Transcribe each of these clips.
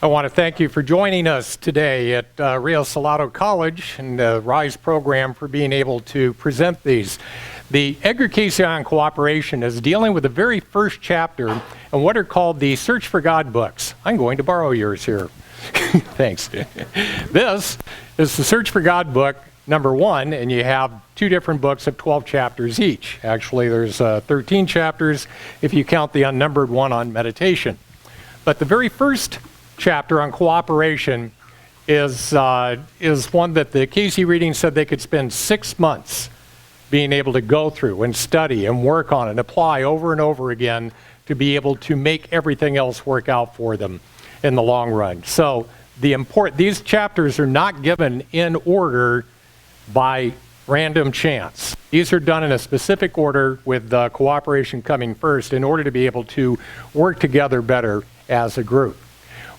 I want to thank you for joining us today at Rio Salado College and the RISE program for being able to present these. The Edgar Cayce on Cooperation is dealing with the very first chapter in what are called the Search for God books. I'm going to borrow yours here. Thanks. This is the Search for God book number 1, and you have 2 different books of 12 chapters each. Actually, there's 13 chapters if you count the unnumbered one on meditation. But the very first chapter on cooperation is one that the Cayce reading said they could spend 6 months being able to go through and study and work on and apply over and over again to be able to make everything else work out for them in the long run. So these chapters are not given in order by random chance. These are done in a specific order with cooperation coming first in order to be able to work together better as a group.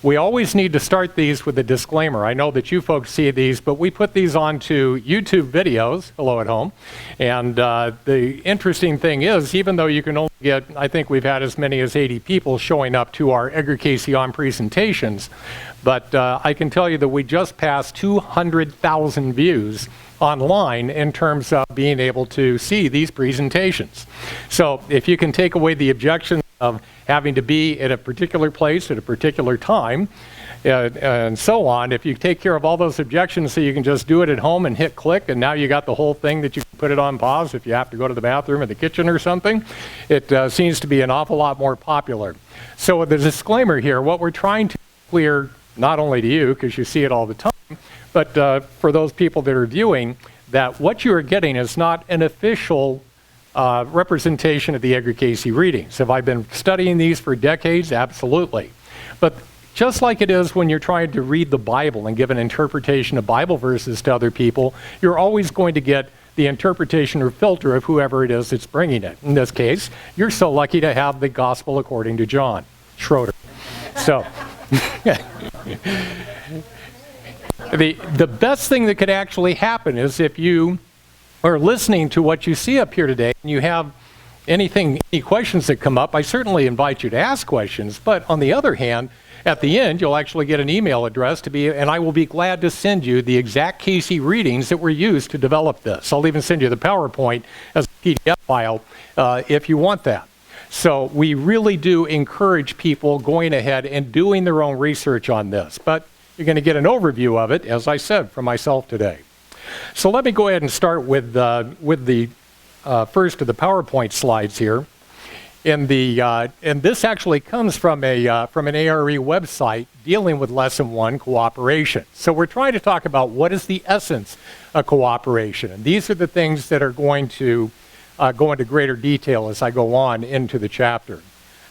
We always need to start these with a disclaimer. I know that you folks see these, but we put these onto YouTube videos, hello at home. And the interesting thing is, even though you can only get, I think we've had as many as 80 people showing up to our Edgar Cayce on presentations, but I can tell you that we just passed 200,000 views online in terms of being able to see these presentations. So if you can take away the objection of having to be at a particular place at a particular time and so on, if you take care of all those objections so you can just do it at home and hit click, and now you got the whole thing that you can put it on pause if you have to go to the bathroom or the kitchen or something, it seems to be an awful lot more popular. So with the disclaimer here, what we're trying to clear, not only to you because you see it all the time, but for those people that are viewing, that what you are getting is not an official representation of the Edgar Cayce readings. Have I been studying these for decades? Absolutely. But just like it is when you're trying to read the Bible and give an interpretation of Bible verses to other people, you're always going to get the interpretation or filter of whoever it is that's bringing it. In this case, you're so lucky to have the Gospel according to John Schroeder. So, the best thing that could actually happen is if you are listening to what you see up here today and you have any questions that come up, I certainly invite you to ask questions. But on the other hand, at the end, you'll actually get an email address and I will be glad to send you the exact Cayce readings that were used to develop this. I'll even send you the PowerPoint as a PDF file if you want that. So we really do encourage people going ahead and doing their own research on this. But you're going to get an overview of it, as I said, from myself today. So let me go ahead and start with the first of the PowerPoint slides here. And this actually comes from an ARE website dealing with Lesson 1, cooperation. So we're trying to talk about what is the essence of cooperation. And these are the things that are going to go into greater detail as I go on into the chapter.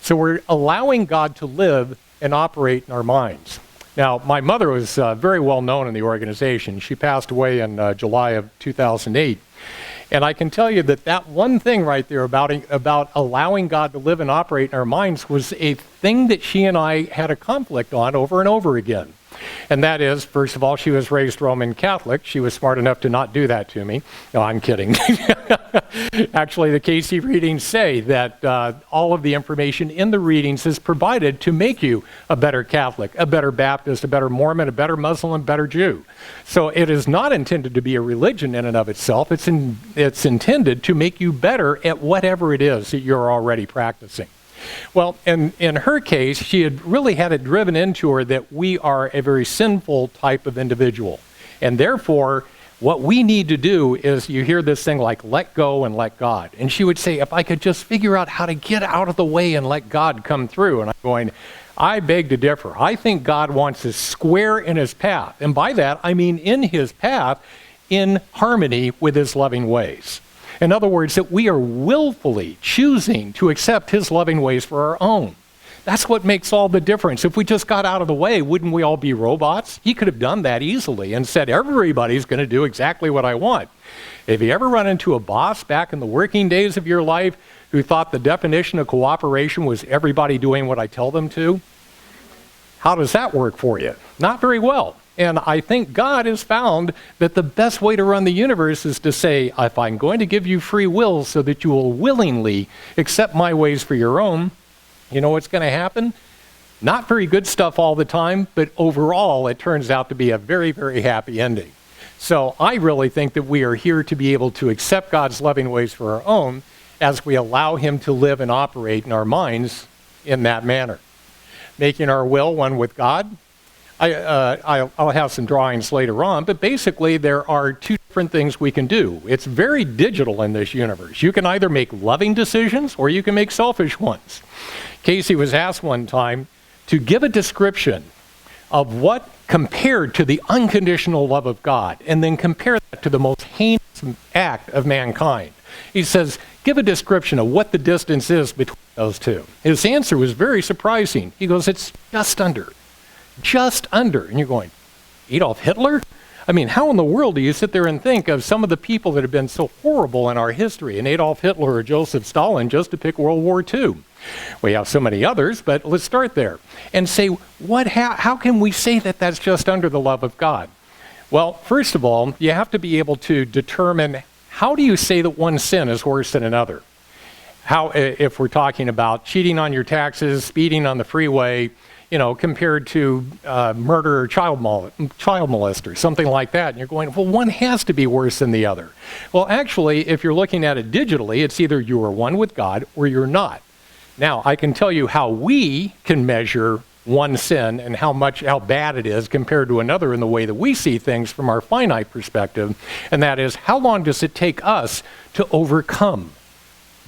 So we're allowing God to live and operate in our minds. Now, my mother was very well known in the organization. She passed away in July of 2008. And I can tell you that one thing right there about allowing God to live and operate in our minds was a thing that she and I had a conflict on over and over again. And that is, first of all, she was raised Roman Catholic. She was smart enough to not do that to me. No, I'm kidding. Actually, the Cayce readings say that all of the information in the readings is provided to make you a better Catholic, a better Baptist, a better Mormon, a better Muslim, a better Jew. So it is not intended to be a religion in and of itself. It's intended to make you better at whatever it is that you're already practicing. Well, in her case, she had really had it driven into her that we are a very sinful type of individual. And therefore, what we need to do is, you hear this thing like, let go and let God. And she would say, if I could just figure out how to get out of the way and let God come through. And I'm going, I beg to differ. I think God wants us square in his path. And by that, I mean in his path, in harmony with his loving ways. In other words, that we are willfully choosing to accept his loving ways for our own. That's what makes all the difference. If we just got out of the way, wouldn't we all be robots? He could have done that easily and said, everybody's going to do exactly what I want. Have you ever run into a boss back in the working days of your life who thought the definition of cooperation was everybody doing what I tell them to? How does that work for you? Not very well. And I think God has found that the best way to run the universe is to say, if I'm going to give you free will so that you will willingly accept my ways for your own, you know what's going to happen? Not very good stuff all the time, but overall it turns out to be a very, very happy ending. So I really think that we are here to be able to accept God's loving ways for our own as we allow him to live and operate in our minds in that manner. Making our will one with God. I'll have some drawings later on, but basically there are two different things we can do. It's very digital in this universe. You can either make loving decisions or you can make selfish ones. Cayce was asked one time to give a description of what compared to the unconditional love of God, and then compare that to the most heinous act of mankind. He says, give a description of what the distance is between those two. His answer was very surprising. He goes, it's just under. Just under. And you're going, Adolf Hitler? I mean, how in the world do you sit there and think of some of the people that have been so horrible in our history, and Adolf Hitler or Joseph Stalin, just to pick World War II? We have so many others, but let's start there and say, how can we say that that's just under the love of God? Well, first of all, you have to be able to determine, how do you say that one sin is worse than another? How, if we're talking about cheating on your taxes, speeding on the freeway, compared to murder or child molester, something like that. And you're going, well, one has to be worse than the other. Well, actually, if you're looking at it digitally, it's either you are one with God or you're not. Now, I can tell you how we can measure one sin and how bad it is compared to another in the way that we see things from our finite perspective. And that is, how long does it take us to overcome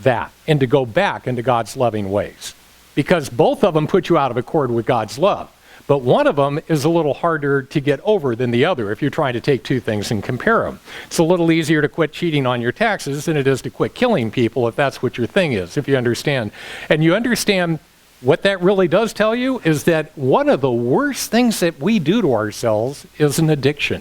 that and to go back into God's loving ways? Because both of them put you out of accord with God's love. But one of them is a little harder to get over than the other if you're trying to take two things and compare them. It's a little easier to quit cheating on your taxes than it is to quit killing people if that's what your thing is, if you understand. And you understand what that really does tell you is that one of the worst things that we do to ourselves is an addiction.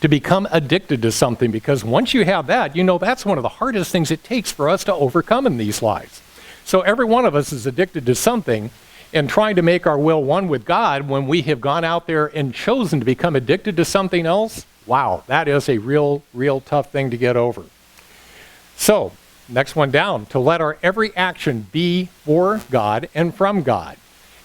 To become addicted to something, because once you have that, that's one of the hardest things it takes for us to overcome in these lives. So every one of us is addicted to something, and trying to make our will one with God when we have gone out there and chosen to become addicted to something else, wow, that is a real tough thing to get over. So, next one down, to let our every action be for God and from God.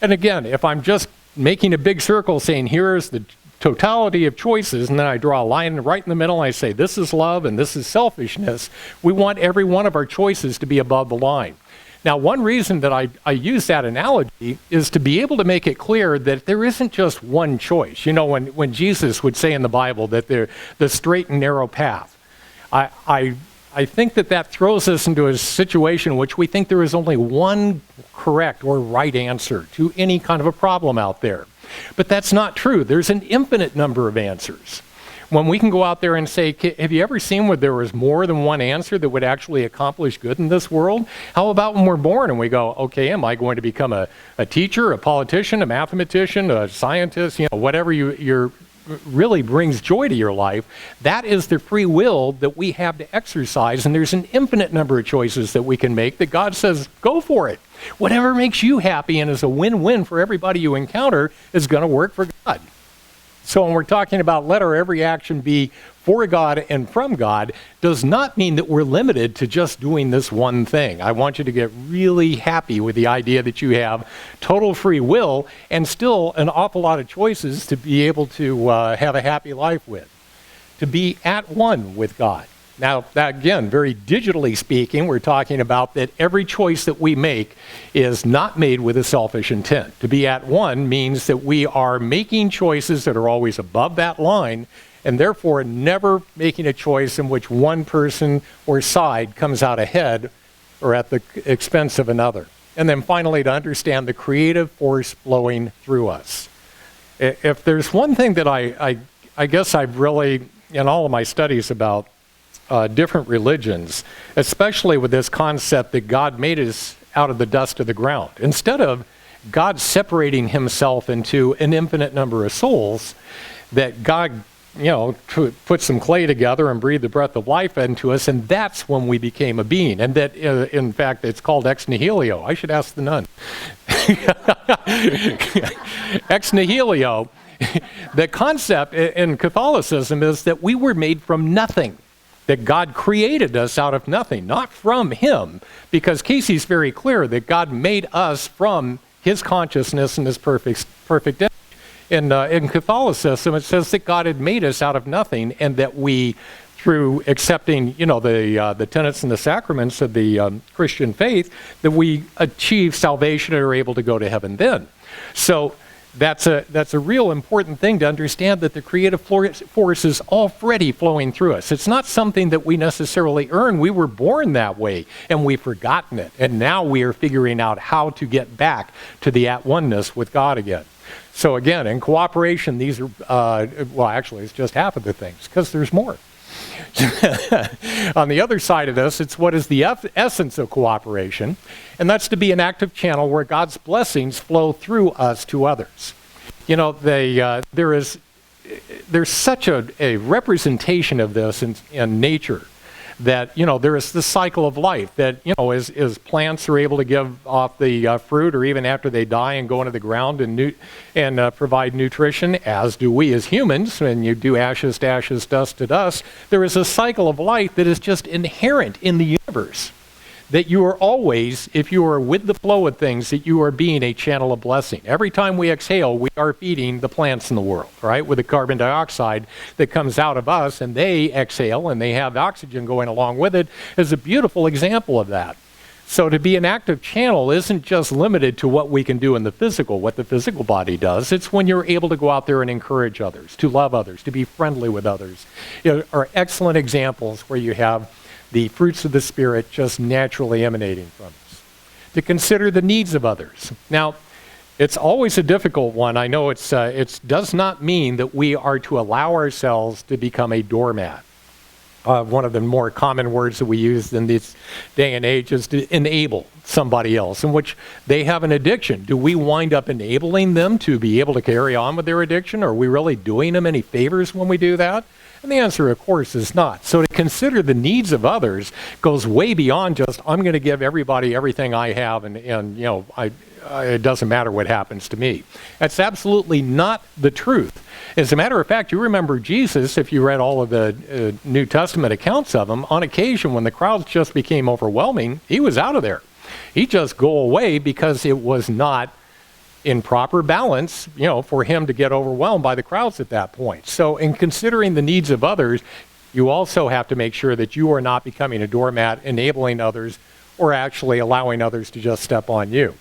And again, if I'm just making a big circle saying here's the totality of choices, and then I draw a line right in the middle and I say this is love and this is selfishness, we want every one of our choices to be above the line. Now, one reason that I use that analogy is to be able to make it clear that there isn't just one choice. When Jesus would say in the Bible that the straight and narrow path, I think that throws us into a situation in which we think there is only one correct or right answer to any kind of a problem out there. But that's not true. There's an infinite number of answers. When we can go out there and say, have you ever seen where there was more than one answer that would actually accomplish good in this world? How about when we're born and we go, okay, am I going to become a teacher, a politician, a mathematician, a scientist, whatever you're really brings joy to your life? That is the free will that we have to exercise, and there's an infinite number of choices that we can make that God says, go for it. Whatever makes you happy and is a win-win for everybody you encounter is going to work for God. So when we're talking about let our every action be for God and from God, does not mean that we're limited to just doing this one thing. I want you to get really happy with the idea that you have total free will and still an awful lot of choices to be able to have a happy life with. To be at one with God. Now, that, again, very digitally speaking, we're talking about that every choice that we make is not made with a selfish intent. To be at one means that we are making choices that are always above that line, and therefore never making a choice in which one person or side comes out ahead or at the expense of another. And then finally, to understand the creative force flowing through us. If there's one thing that I guess I've really, in all of my studies about different religions, especially with this concept that God made us out of the dust of the ground. Instead of God separating himself into an infinite number of souls, that God, put some clay together and breathed the breath of life into us, and that's when we became a being. And that, in fact, it's called ex nihilo. I should ask the nun. Ex nihilo. The concept in Catholicism is that we were made from nothing. That God created us out of nothing, not from him, because Cayce's very clear that God made us from his consciousness and his perfect image. In Catholicism, it says that God had made us out of nothing, and that we, through accepting, the tenets and the sacraments of the Christian faith, that we achieve salvation and are able to go to heaven then. So that's a real important thing to understand, that the creative force is already flowing through us. It's not something that we necessarily earn. We were born that way, and we've forgotten it. And now we are figuring out how to get back to the at-oneness with God again. So again, in cooperation, these are, well, actually, it's just half of the things, because there's more. On the other side of this, it's what is the essence of cooperation, and that's to be an active channel where God's blessings flow through us to others. There's such a representation of this in nature, that there is the cycle of life that as plants are able to give off the fruit, or even after they die and go into the ground and provide nutrition, as do we as humans. When you do ashes to ashes, dust to dust, there is a cycle of life that is just inherent in the universe. That you are always, if you are with the flow of things, that you are being a channel of blessing. Every time we exhale, we are feeding the plants in the world, right? With the carbon dioxide that comes out of us, and they exhale, and they have oxygen going along with it, is a beautiful example of that. So to be an active channel isn't just limited to what we can do in the physical, what the physical body does. It's when you're able to go out there and encourage others, to love others, to be friendly with others. Are excellent examples where you have the fruits of the Spirit just naturally emanating from us. To consider the needs of others. Now, it's always a difficult one. I know it does not mean that we are to allow ourselves to become a doormat. One of the more common words that we use in this day and age is to enable somebody else, in which they have an addiction. Do we wind up enabling them to be able to carry on with their addiction? Are we really doing them any favors when we do that? And the answer, of course, is not. So to consider the needs of others goes way beyond just, I'm going to give everybody everything I have, and it doesn't matter what happens to me. That's absolutely not the truth. As a matter of fact, you remember Jesus, if you read all of the New Testament accounts of him, on occasion when the crowds just became overwhelming, he was out of there. He'd just go away because it was not in proper balance, for him to get overwhelmed by the crowds at that point. So in considering the needs of others, you also have to make sure that you are not becoming a doormat, enabling others, or actually allowing others to just step on you.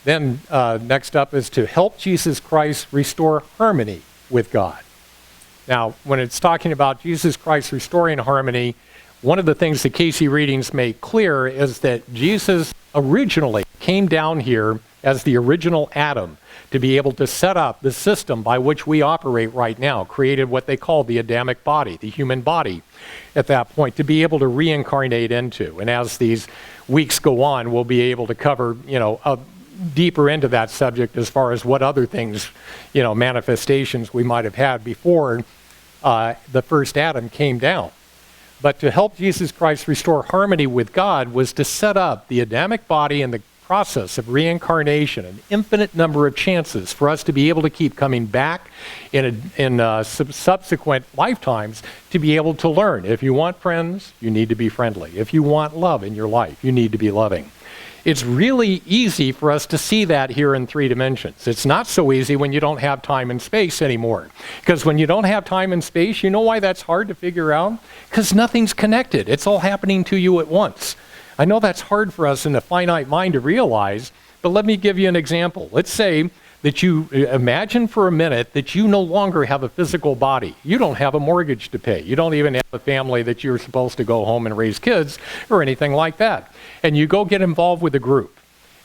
Then next up is to help Jesus Christ restore harmony with God. Now, when it's talking about Jesus Christ restoring harmony, one of the things the Cayce readings make clear is that Jesus originally came down here as the original Adam to be able to set up the system by which we operate right now, created what they call the Adamic body, the human body at that point, to be able to reincarnate into. And as these weeks go on, we'll be able to cover, deeper into that subject as far as what other things, manifestations we might have had before the first Adam came down. But to help Jesus Christ restore harmony with God was to set up the Adamic body and the process of reincarnation, an infinite number of chances for us to be able to keep coming back in subsequent lifetimes to be able to learn. If you want friends, you need to be friendly. If you want love in your life, you need to be loving. It's really easy for us to see that here in 3 dimensions. It's not so easy when you don't have time and space anymore. Because when you don't have time and space, you know why that's hard to figure out? Because nothing's connected. It's all happening to you at once. I know that's hard for us in a finite mind to realize, but let me give you an example. Let's say that you imagine for a minute that you no longer have a physical body. You don't have a mortgage to pay. You don't even have a family that you're supposed to go home and raise kids or anything like that. And you go get involved with a group.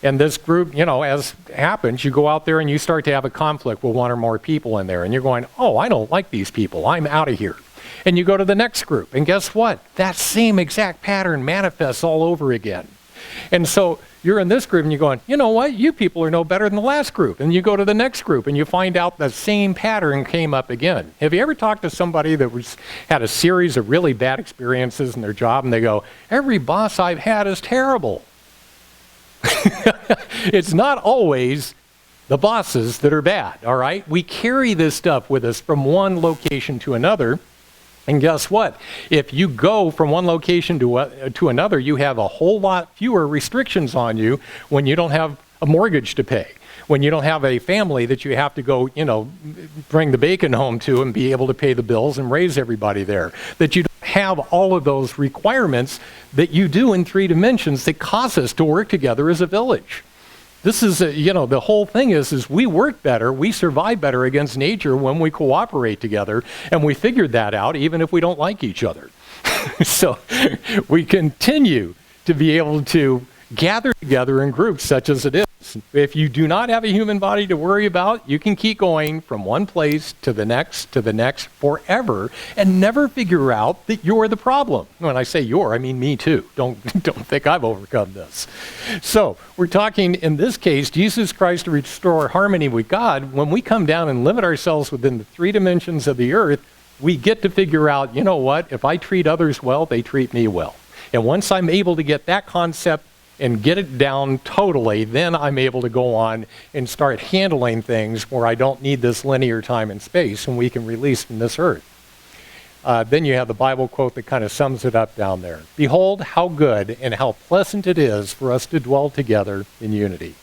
And this group, as happens, you go out there and you start to have a conflict with one or more people in there. And you're going, oh, I don't like these people. I'm out of here. And you go to the next group, and guess what? That same exact pattern manifests all over again. And so you're in this group, and you're going, you know what? You people are no better than the last group. And you go to the next group, and you find out the same pattern came up again. Have you ever talked to somebody that had a series of really bad experiences in their job, and they go, every boss I've had is terrible? It's not always the bosses that are bad, all right? We carry this stuff with us from one location to another. And guess what? If you go from one location to another, you have a whole lot fewer restrictions on you when you don't have a mortgage to pay, when you don't have a family that you have to go, bring the bacon home to and be able to pay the bills and raise everybody there, that you don't have all of those requirements that you do in 3 dimensions that cause us to work together as a village. This is, the whole thing is we work better, we survive better against nature when we cooperate together, and we figured that out even if we don't like each other. So we continue to be able to gather together in groups such as it is. If you do not have a human body to worry about, you can keep going from one place to the next forever and never figure out that you're the problem. When I say you're, I mean me too. Don't think I've overcome this. So we're talking, in this case, Jesus Christ to restore harmony with God. When we come down and limit ourselves within the 3 dimensions of the earth, we get to figure out, you know what, if I treat others well, they treat me well. And once I'm able to get that concept and get it down totally, then I'm able to go on and start handling things where I don't need this linear time and space, and we can release from this earth. Then you have the Bible quote that kind of sums it up down there. Behold how good and how pleasant it is for us to dwell together in unity.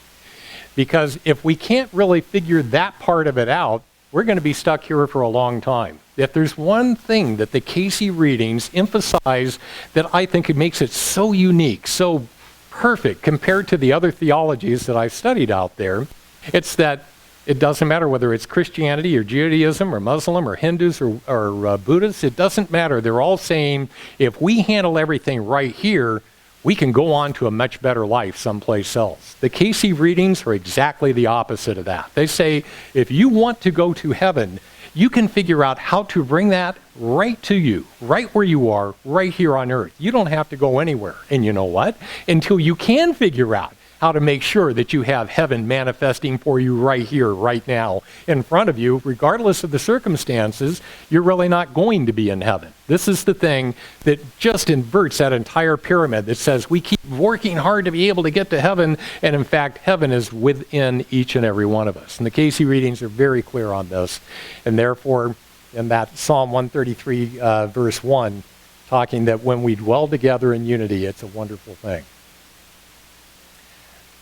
Because if we can't really figure that part of it out, we're going to be stuck here for a long time. If there's one thing that the Cayce readings emphasize that I think it makes it so unique, so perfect compared to the other theologies that I've studied out there, it's that it doesn't matter whether it's Christianity or Judaism or Muslim or Hindus or Buddhists, it doesn't matter. They're all saying if we handle everything right here, we can go on to a much better life someplace else. The Cayce readings are exactly the opposite of that. They say if you want to go to heaven, you can figure out how to bring that right to you, right where you are, right here on earth. You don't have to go anywhere. And you know what? Until you can figure out how to make sure that you have heaven manifesting for you right here, right now, in front of you, regardless of the circumstances, you're really not going to be in heaven. This is the thing that just inverts that entire pyramid that says we keep working hard to be able to get to heaven, and in fact, heaven is within each and every one of us. And the Cayce readings are very clear on this, and therefore, in that Psalm 133, verse 1, talking that when we dwell together in unity, it's a wonderful thing.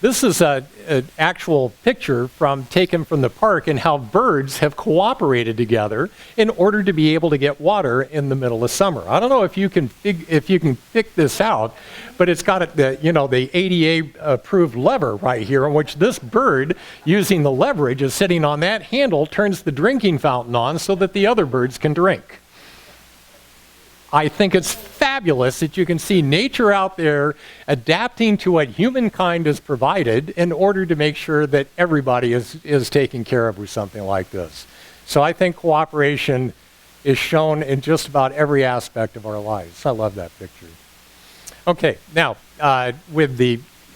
This is an actual picture taken from the park and how birds have cooperated together in order to be able to get water in the middle of summer. I don't know if you can pick this out, but it's got the ADA approved lever right here in which this bird, using the leverage, is sitting on that handle, turns the drinking fountain on so that the other birds can drink. I think it's fabulous that you can see nature out there adapting to what humankind has provided in order to make sure that everybody is taken care of with something like this. So I think cooperation is shown in just about every aspect of our lives. I love that picture. Okay, now,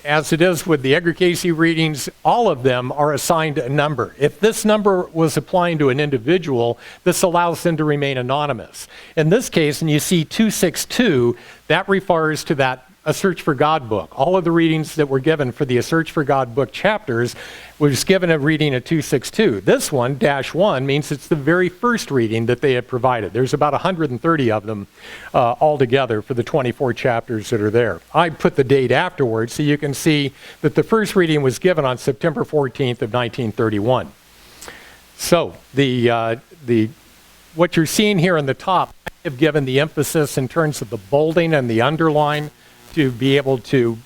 as it is with the Edgar Cayce readings, all of them are assigned a number. If this number was applying to an individual, this allows them to remain anonymous. In this case, and you see 262, that refers to A Search for God book. All of the readings that were given for the A Search for God book chapters was given a reading of 262. This one, -1, means it's the very first reading that they had provided. There's about 130 of them altogether for the 24 chapters that are there. I put the date afterwards so you can see that the first reading was given on September 14th of 1931. So what you're seeing here in the top, I have given the emphasis in terms of the bolding and the underline to be able to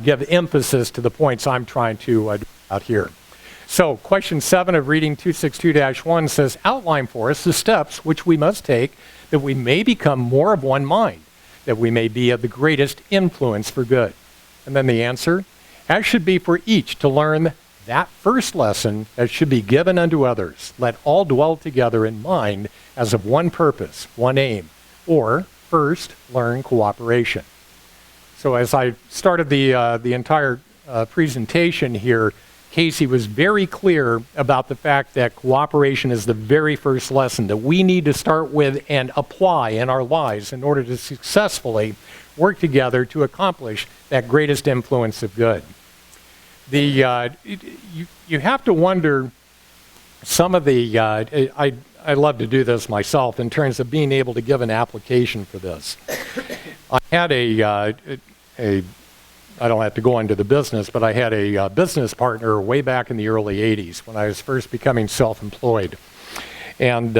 give emphasis to the points I'm trying to out here. So question 7 of reading 262-1 says, outline for us the steps which we must take that we may become more of one mind, that we may be of the greatest influence for good. And then the answer, as should be for each to learn that first lesson as should be given unto others. Let all dwell together in mind as of one purpose, one aim, or first learn cooperation. So as I started the entire presentation here, Cayce was very clear about the fact that cooperation is the very first lesson that we need to start with and apply in our lives in order to successfully work together to accomplish that greatest influence of good. You have to wonder some of the, I love to do this myself in terms of being able to give an application for this. I had I don't have to go into the business, but I had a business partner way back in the early 80s when I was first becoming self-employed. And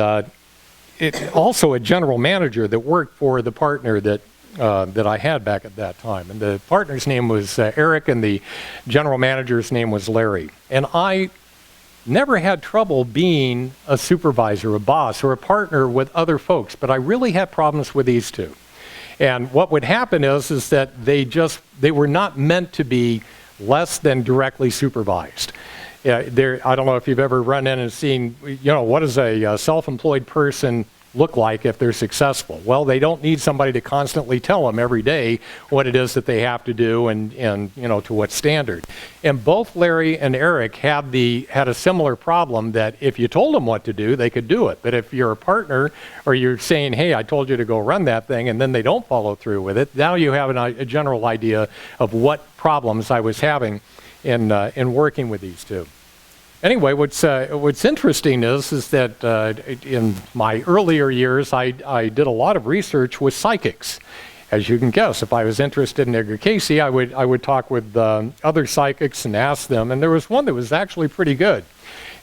also a general manager that worked for the partner that I had back at that time. And the partner's name was Eric, and the general manager's name was Larry. And I never had trouble being a supervisor, a boss, or a partner with other folks, but I really had problems with these two. And what would happen is that they were not meant to be less than directly supervised. I don't know if you've ever run in and seen, what does a self-employed person look like if they're successful? Well, they don't need somebody to constantly tell them every day what it is that they have to do and to what standard. And both Larry and Eric had a similar problem that if you told them what to do, they could do it. But if you're a partner or you're saying, hey, I told you to go run that thing, and then they don't follow through with it, now you have a general idea of what problems I was having in working with these two. Anyway, what's interesting is that in my earlier years, I did a lot of research with psychics. As you can guess, if I was interested in Edgar Cayce, I would talk with other psychics and ask them. And there was one that was actually pretty good.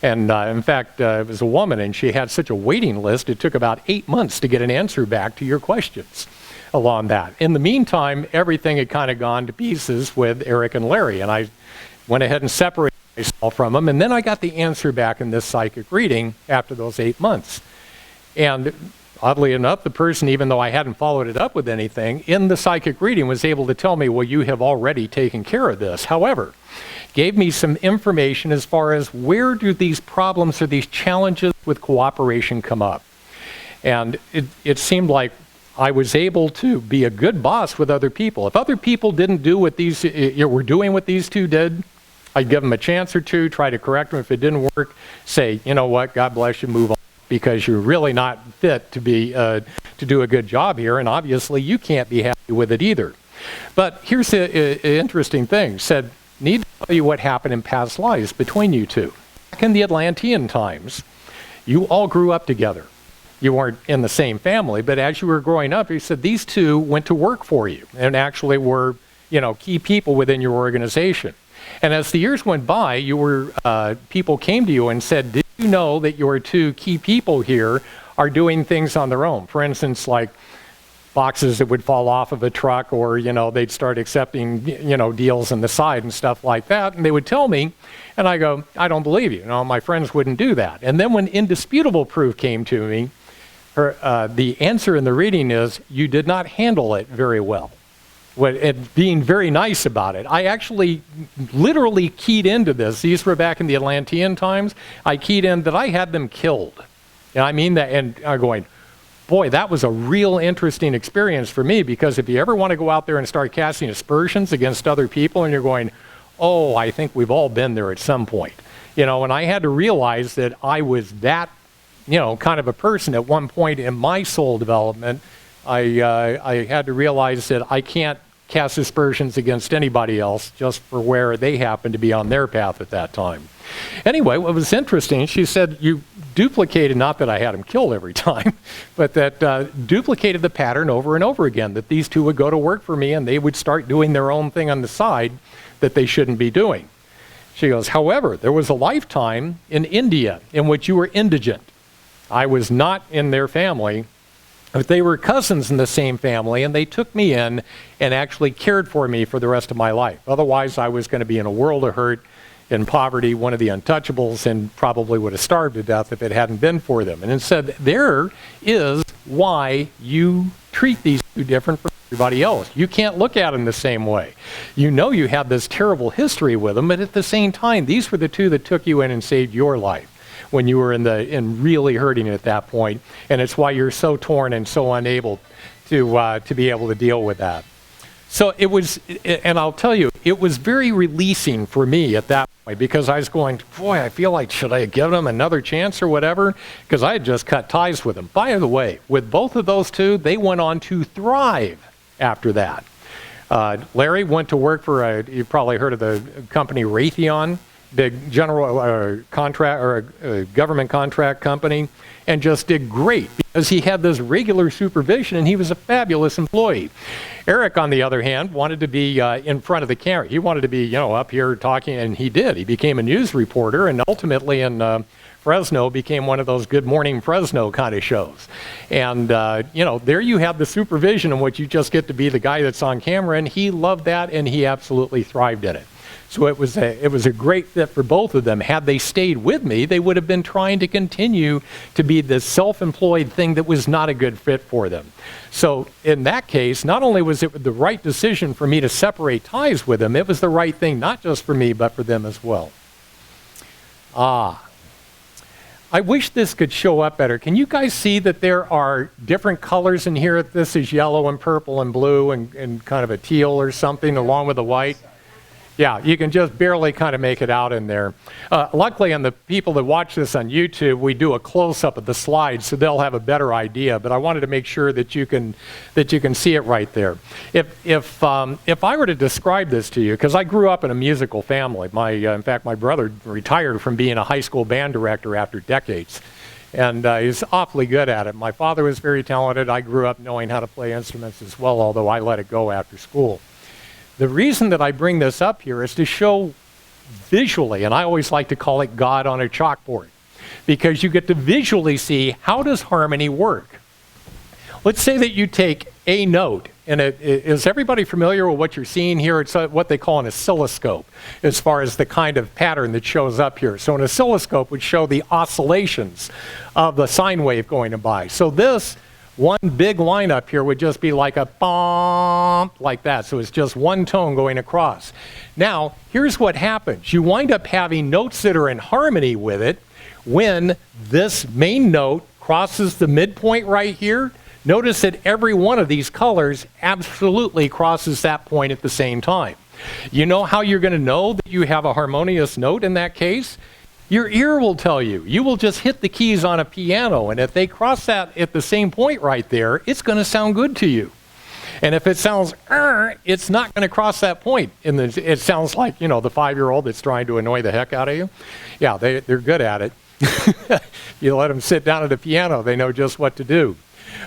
And in fact, it was a woman, and she had such a waiting list, it took about 8 months to get an answer back to your questions along that. In the meantime, everything had kind of gone to pieces with Eric and Larry, and I went ahead and separated myself from them, and then I got the answer back in this psychic reading after those 8 months. And oddly enough, the person, even though I hadn't followed it up with anything, in the psychic reading was able to tell me, well, you have already taken care of this. However, gave me some information as far as where do these problems or these challenges with cooperation come up. And it seemed like I was able to be a good boss with other people. If other people didn't do what were doing what these two did, I'd give them a chance or two, try to correct them. If it didn't work, say, you know what, God bless you, move on, because you're really not fit to do a good job here, and obviously you can't be happy with it either. But here's the interesting thing. Said, need to tell you what happened in past lives between you two. Back in the Atlantean times, you all grew up together. You weren't in the same family, but as you were growing up, he said these two went to work for you and actually were, key people within your organization. And as the years went by, people came to you and said, did you know that your two key people here are doing things on their own? For instance, like boxes that would fall off of a truck, or, they'd start accepting, deals on the side and stuff like that. And they would tell me, and I go, I don't believe you. My friends wouldn't do that. And then when indisputable proof came to me, the answer in the reading is, you did not handle it very well. And being very nice about it. I actually literally keyed into this. These were back in the Atlantean times. I keyed in that I had them killed. And I mean that, and I'm going, boy, that was a real interesting experience for me, because if you ever want to go out there and start casting aspersions against other people, and you're going, oh, I think we've all been there at some point. And I had to realize that I was that, kind of a person at one point in my soul development. I had to realize that I can't cast aspersions against anybody else just for where they happen to be on their path at that time. Anyway, what was interesting, she said you duplicated, not that I had them killed every time, but that duplicated the pattern over and over again, that these two would go to work for me and they would start doing their own thing on the side that they shouldn't be doing. She goes, however, there was a lifetime in India in which you were indigent. I was not in their family, but they were cousins in the same family, and they took me in and actually cared for me for the rest of my life. Otherwise, I was going to be in a world of hurt, in poverty, one of the untouchables, and probably would have starved to death if it hadn't been for them. And it said, there is why you treat these two different from everybody else. You can't look at them the same way. You have this terrible history with them, but at the same time, these were the two that took you in and saved your life when you were in really hurting at that point, and it's why you're so torn and so unable to be able to deal with that. So it was, and I'll tell you, it was very releasing for me at that point, because I was going, boy, I feel like, should I give them another chance or whatever? Because I had just cut ties with them. By the way, with both of those two, they went on to thrive after that. Larry went to work for, you've probably heard of the company Raytheon. big general contract or a government contract company, and just did great because he had this regular supervision and he was a fabulous employee. Eric, on the other hand, wanted to be in front of the camera. He wanted to be, up here talking, and he did. He became a news reporter, and ultimately in Fresno became one of those Good Morning Fresno kind of shows. And, there you have the supervision in which you just get to be the guy that's on camera, and he loved that, and he absolutely thrived in it. So it was a great fit for both of them. Had they stayed with me, they would have been trying to continue to be this self-employed thing that was not a good fit for them. So in that case, not only was it the right decision for me to separate ties with them, it was the right thing not just for me, but for them as well. I wish this could show up better. Can you guys see that there are different colors in here? This is yellow and purple and blue and kind of a teal or something along with the white. Yeah, you can just barely kind of make it out in there. Luckily, on the people that watch this on YouTube, we do a close-up of the slides, so they'll have a better idea. But I wanted to make sure that you can see it right there. If I were to describe this to you, because I grew up in a musical family. In fact, my brother retired from being a high school band director after decades, and he's awfully good at it. My father was very talented. I grew up knowing how to play instruments as well, although I let it go after school. The reason that I bring this up here is to show visually, and I always like to call it God on a chalkboard, because you get to visually see how does harmony work. Let's say that you take a note, and is everybody familiar with what you're seeing here? It's what they call an oscilloscope, as far as the kind of pattern that shows up here. So an oscilloscope would show the oscillations of the sine wave going by. So this one big line up here would just be like a bump, like that. So it's just one tone going across. Now, here's what happens. You wind up having notes that are in harmony with it when this main note crosses the midpoint right here. Notice that every one of these colors absolutely crosses that point at the same time. You know how you're going to know that you have a harmonious note in that case? Your ear will tell you. You will just hit the keys on a piano, and if they cross that at the same point right there, it's going to sound good to you. And if it sounds, it's not going to cross that point. It sounds like, the 5-year-old that's trying to annoy the heck out of you. Yeah, they're good at it. You let them sit down at a piano, they know just what to do.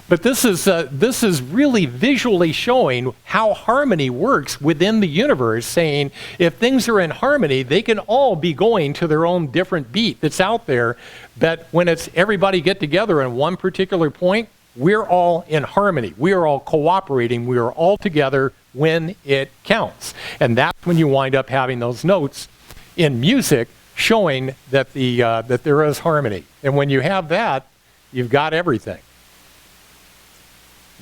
But this is really visually showing how harmony works within the universe, saying if things are in harmony, they can all be going to their own different beat that's out there. But when it's everybody get together in one particular point, we're all in harmony. We are all cooperating. We are all together when it counts. And that's when you wind up having those notes in music showing that that there is harmony. And when you have that, you've got everything.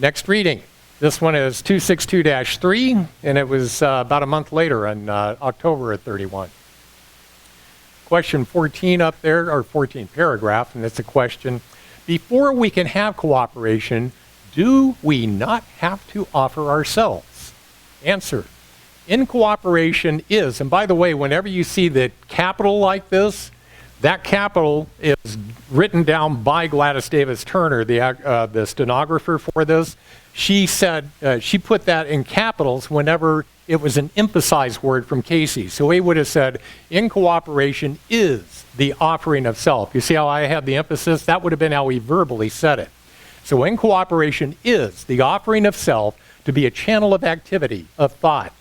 Next reading. This one is 262-3, and it was about a month later in October of 31. Question 14 up there, or 14 paragraph, and it's a question. Before we can have cooperation, do we not have to offer ourselves? Answer. In cooperation is, and by the way, whenever you see the capital like this, that capital is written down by Gladys Davis Turner, the stenographer for this. She said, she put that in capitals whenever it was an emphasized word from Cayce. So he would have said, in cooperation is the offering of self. You see how I have the emphasis? That would have been how he verbally said it. So in cooperation is the offering of self to be a channel of activity, of thought.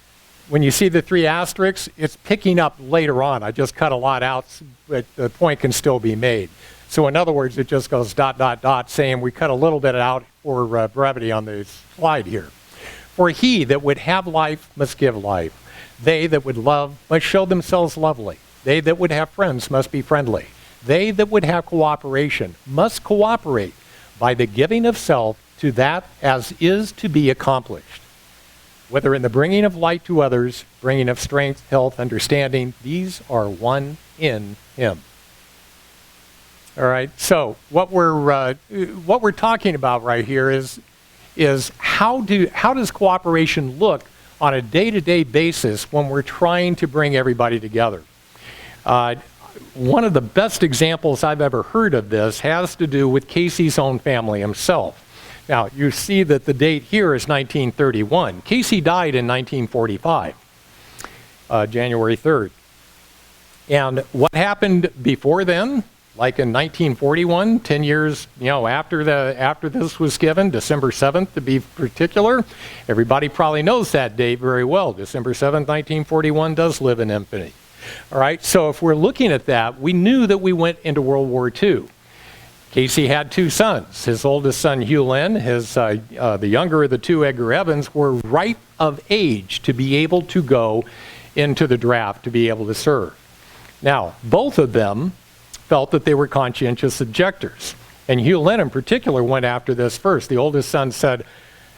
When you see the 3 asterisks, it's picking up later on. I just cut a lot out, but the point can still be made. So in other words, it just goes ... saying we cut a little bit out for brevity on the slide here. For he that would have life must give life. They that would love must show themselves lovely. They that would have friends must be friendly. They that would have cooperation must cooperate by the giving of self to that as is to be accomplished. Whether in the bringing of light to others, bringing of strength, health, understanding, these are one in him. All right, so what we're talking about right here is how does cooperation look on a day-to-day basis when we're trying to bring everybody together? One of the best examples I've ever heard of this has to do with Cayce's own family himself. Now, you see that the date here is 1931. Cayce died in 1945, January 3rd. And what happened before then? Like in 1941, 10 years, after this was given, December 7th to be particular, everybody probably knows that date very well. December 7th, 1941 does live in infamy. All right, so if we're looking at that, we knew that we went into World War II. Cayce had two sons. His oldest son, Hugh Lynn, the younger of the two, Edgar Evans, were ripe of age to be able to go into the draft, to be able to serve. Now, both of them felt that they were conscientious objectors. And Hugh Lynn in particular went after this first. The oldest son said,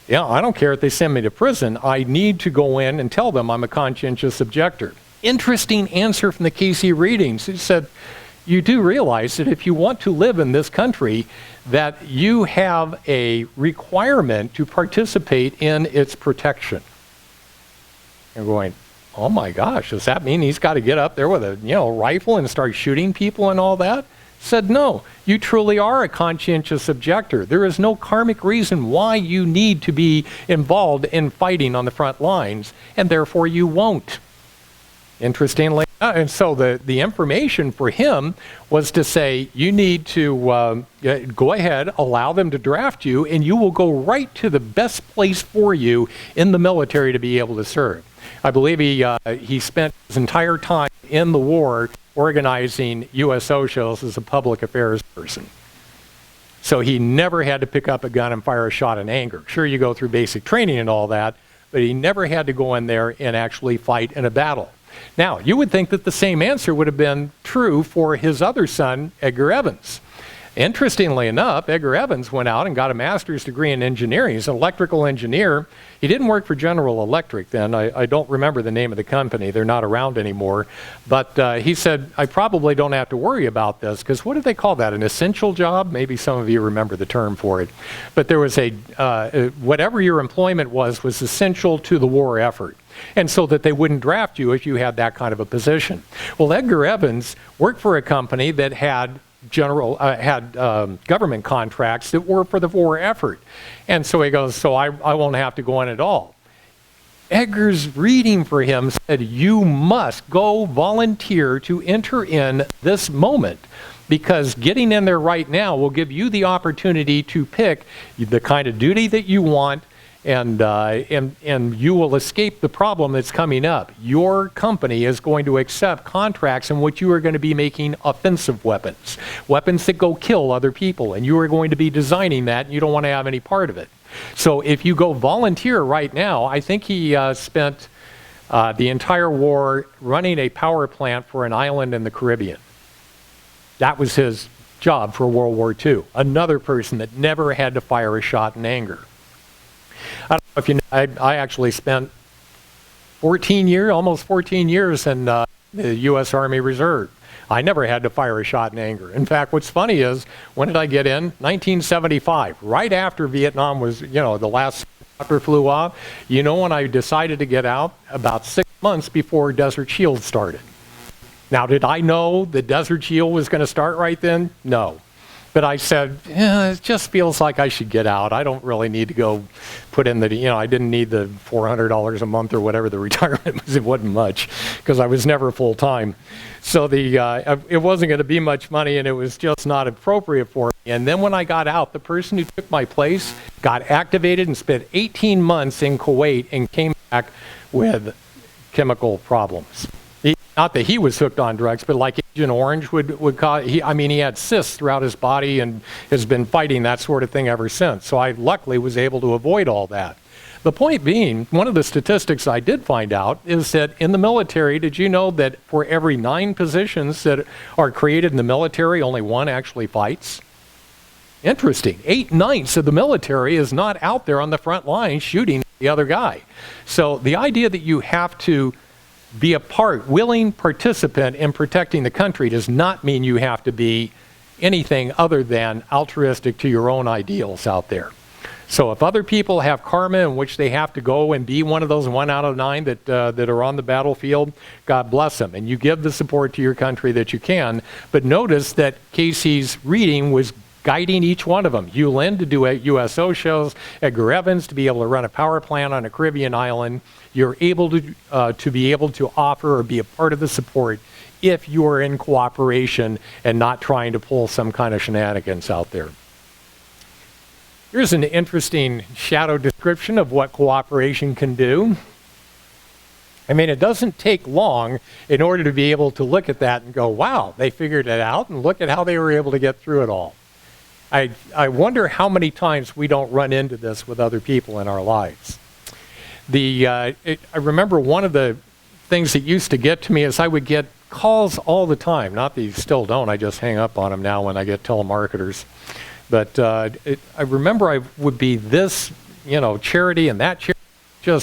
I don't care if they send me to prison. I need to go in and tell them I'm a conscientious objector. Interesting answer from the Cayce readings. He said, you do realize that if you want to live in this country, that you have a requirement to participate in its protection. You're going, oh my gosh, does that mean he's got to get up there with a rifle and start shooting people and all that? Said, no, you truly are a conscientious objector. There is no karmic reason why you need to be involved in fighting on the front lines, and therefore you won't. Interestingly, and so the information for him was to say, you need to go ahead, allow them to draft you, and you will go right to the best place for you in the military to be able to serve. I believe he spent his entire time in the war organizing USO shows as a public affairs person. So he never had to pick up a gun and fire a shot in anger. Sure, you go through basic training and all that, but he never had to go in there and actually fight in a battle. Now, you would think that the same answer would have been true for his other son, Edgar Evans. Interestingly enough, Edgar Evans went out and got a master's degree in engineering. He's an electrical engineer. He didn't work for General Electric then. I don't remember the name of the company. They're not around anymore. But he said, I probably don't have to worry about this, because what did they call that? An essential job? Maybe some of you remember the term for it. But there was whatever your employment was essential to the war effort. And so that they wouldn't draft you if you had that kind of a position. Well, Edgar Evans worked for a company that had government contracts that were for the war effort. And so he goes, so I won't have to go in at all. Edgar's reading for him said, you must go volunteer to enter in this moment, because getting in there right now will give you the opportunity to pick the kind of duty that you want, and you will escape the problem that's coming up. Your company is going to accept contracts in which you are going to be making offensive weapons, weapons that go kill other people, and you are going to be designing that, and you don't want to have any part of it. So if you go volunteer right now, I think he spent the entire war running a power plant for an island in the Caribbean. That was his job for World War II. Another person that never had to fire a shot in anger. I don't know if you know, I actually spent almost 14 years in the U.S. Army Reserve. I never had to fire a shot in anger. In fact, what's funny is, when did I get in? 1975, right after Vietnam was, the last helicopter flew off. You know when I decided to get out? About 6 months before Desert Shield started. Now, did I know the Desert Shield was going to start right then? No. But I said, it just feels like I should get out. I don't really need to go put in I didn't need the $400 a month or whatever the retirement was. It wasn't much, because I was never full-time. So it wasn't going to be much money, and it was just not appropriate for me. And then when I got out, the person who took my place got activated and spent 18 months in Kuwait and came back with chemical problems. Not that he was hooked on drugs, but like Agent Orange would cause, he had cysts throughout his body and has been fighting that sort of thing ever since. So I luckily was able to avoid all that. The point being, one of the statistics I did find out is that in the military, did you know that for every 9 positions that are created in the military, only 1 actually fights? Interesting. 8/9 of the military is not out there on the front line shooting the other guy. So the idea that you have to be a willing participant in protecting the country does not mean you have to be anything other than altruistic to your own ideals out there. So if other people have karma in which they have to go and be one of those 1 out of 9 that are on the battlefield, God bless them. And you give the support to your country that you can. But notice that Cayce's reading was guiding each one of them. Hugh Lynn to do USO shows, Edgar Evans to be able to run a power plant on a Caribbean island. You're able to be able to offer or be a part of the support if you're in cooperation and not trying to pull some kind of shenanigans out there. Here's an interesting shadow description of what cooperation can do. I mean, it doesn't take long in order to be able to look at that and go, wow, they figured it out, and look at how they were able to get through it all. I wonder how many times we don't run into this with other people in our lives. I remember one of the things that used to get to me is I would get calls all the time. Not that you still don't, I just hang up on them now when I get telemarketers. But I remember I would be this, charity and that charity.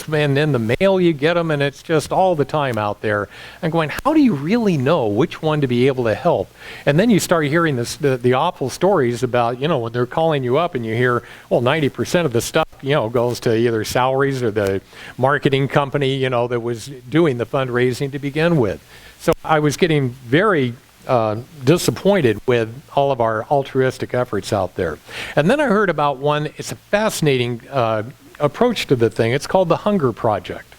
And in the mail you get them, and it's just all the time out there. I'm going, how do you really know which one to be able to help? And then you start hearing the awful stories about, when they're calling you up and you hear, well, 90% of the stuff, goes to either salaries or the marketing company, that was doing the fundraising to begin with. So I was getting very disappointed with all of our altruistic efforts out there. And then I heard about one, it's a fascinating approach to the thing. It's called the Hunger Project.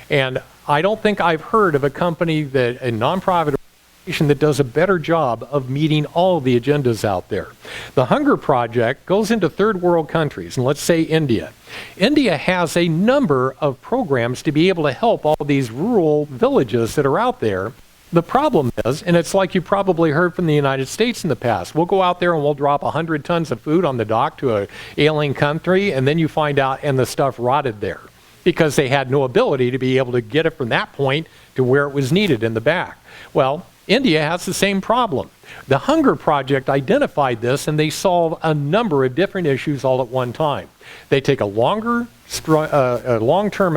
And I don't think I've heard of a company, a nonprofit organization that does a better job of meeting all the agendas out there. The Hunger Project goes into third world countries, and let's say India. India has a number of programs to be able to help all these rural villages that are out there. The problem is, and it's like you probably heard from the United States in the past, we'll go out there and we'll drop 100 tons of food on the dock to a ailing country, and then you find out and the stuff rotted there because they had no ability to be able to get it from that point to where it was needed in the back. Well, India has the same problem. The Hunger Project identified this, and they solve a number of different issues all at one time. They take a long-term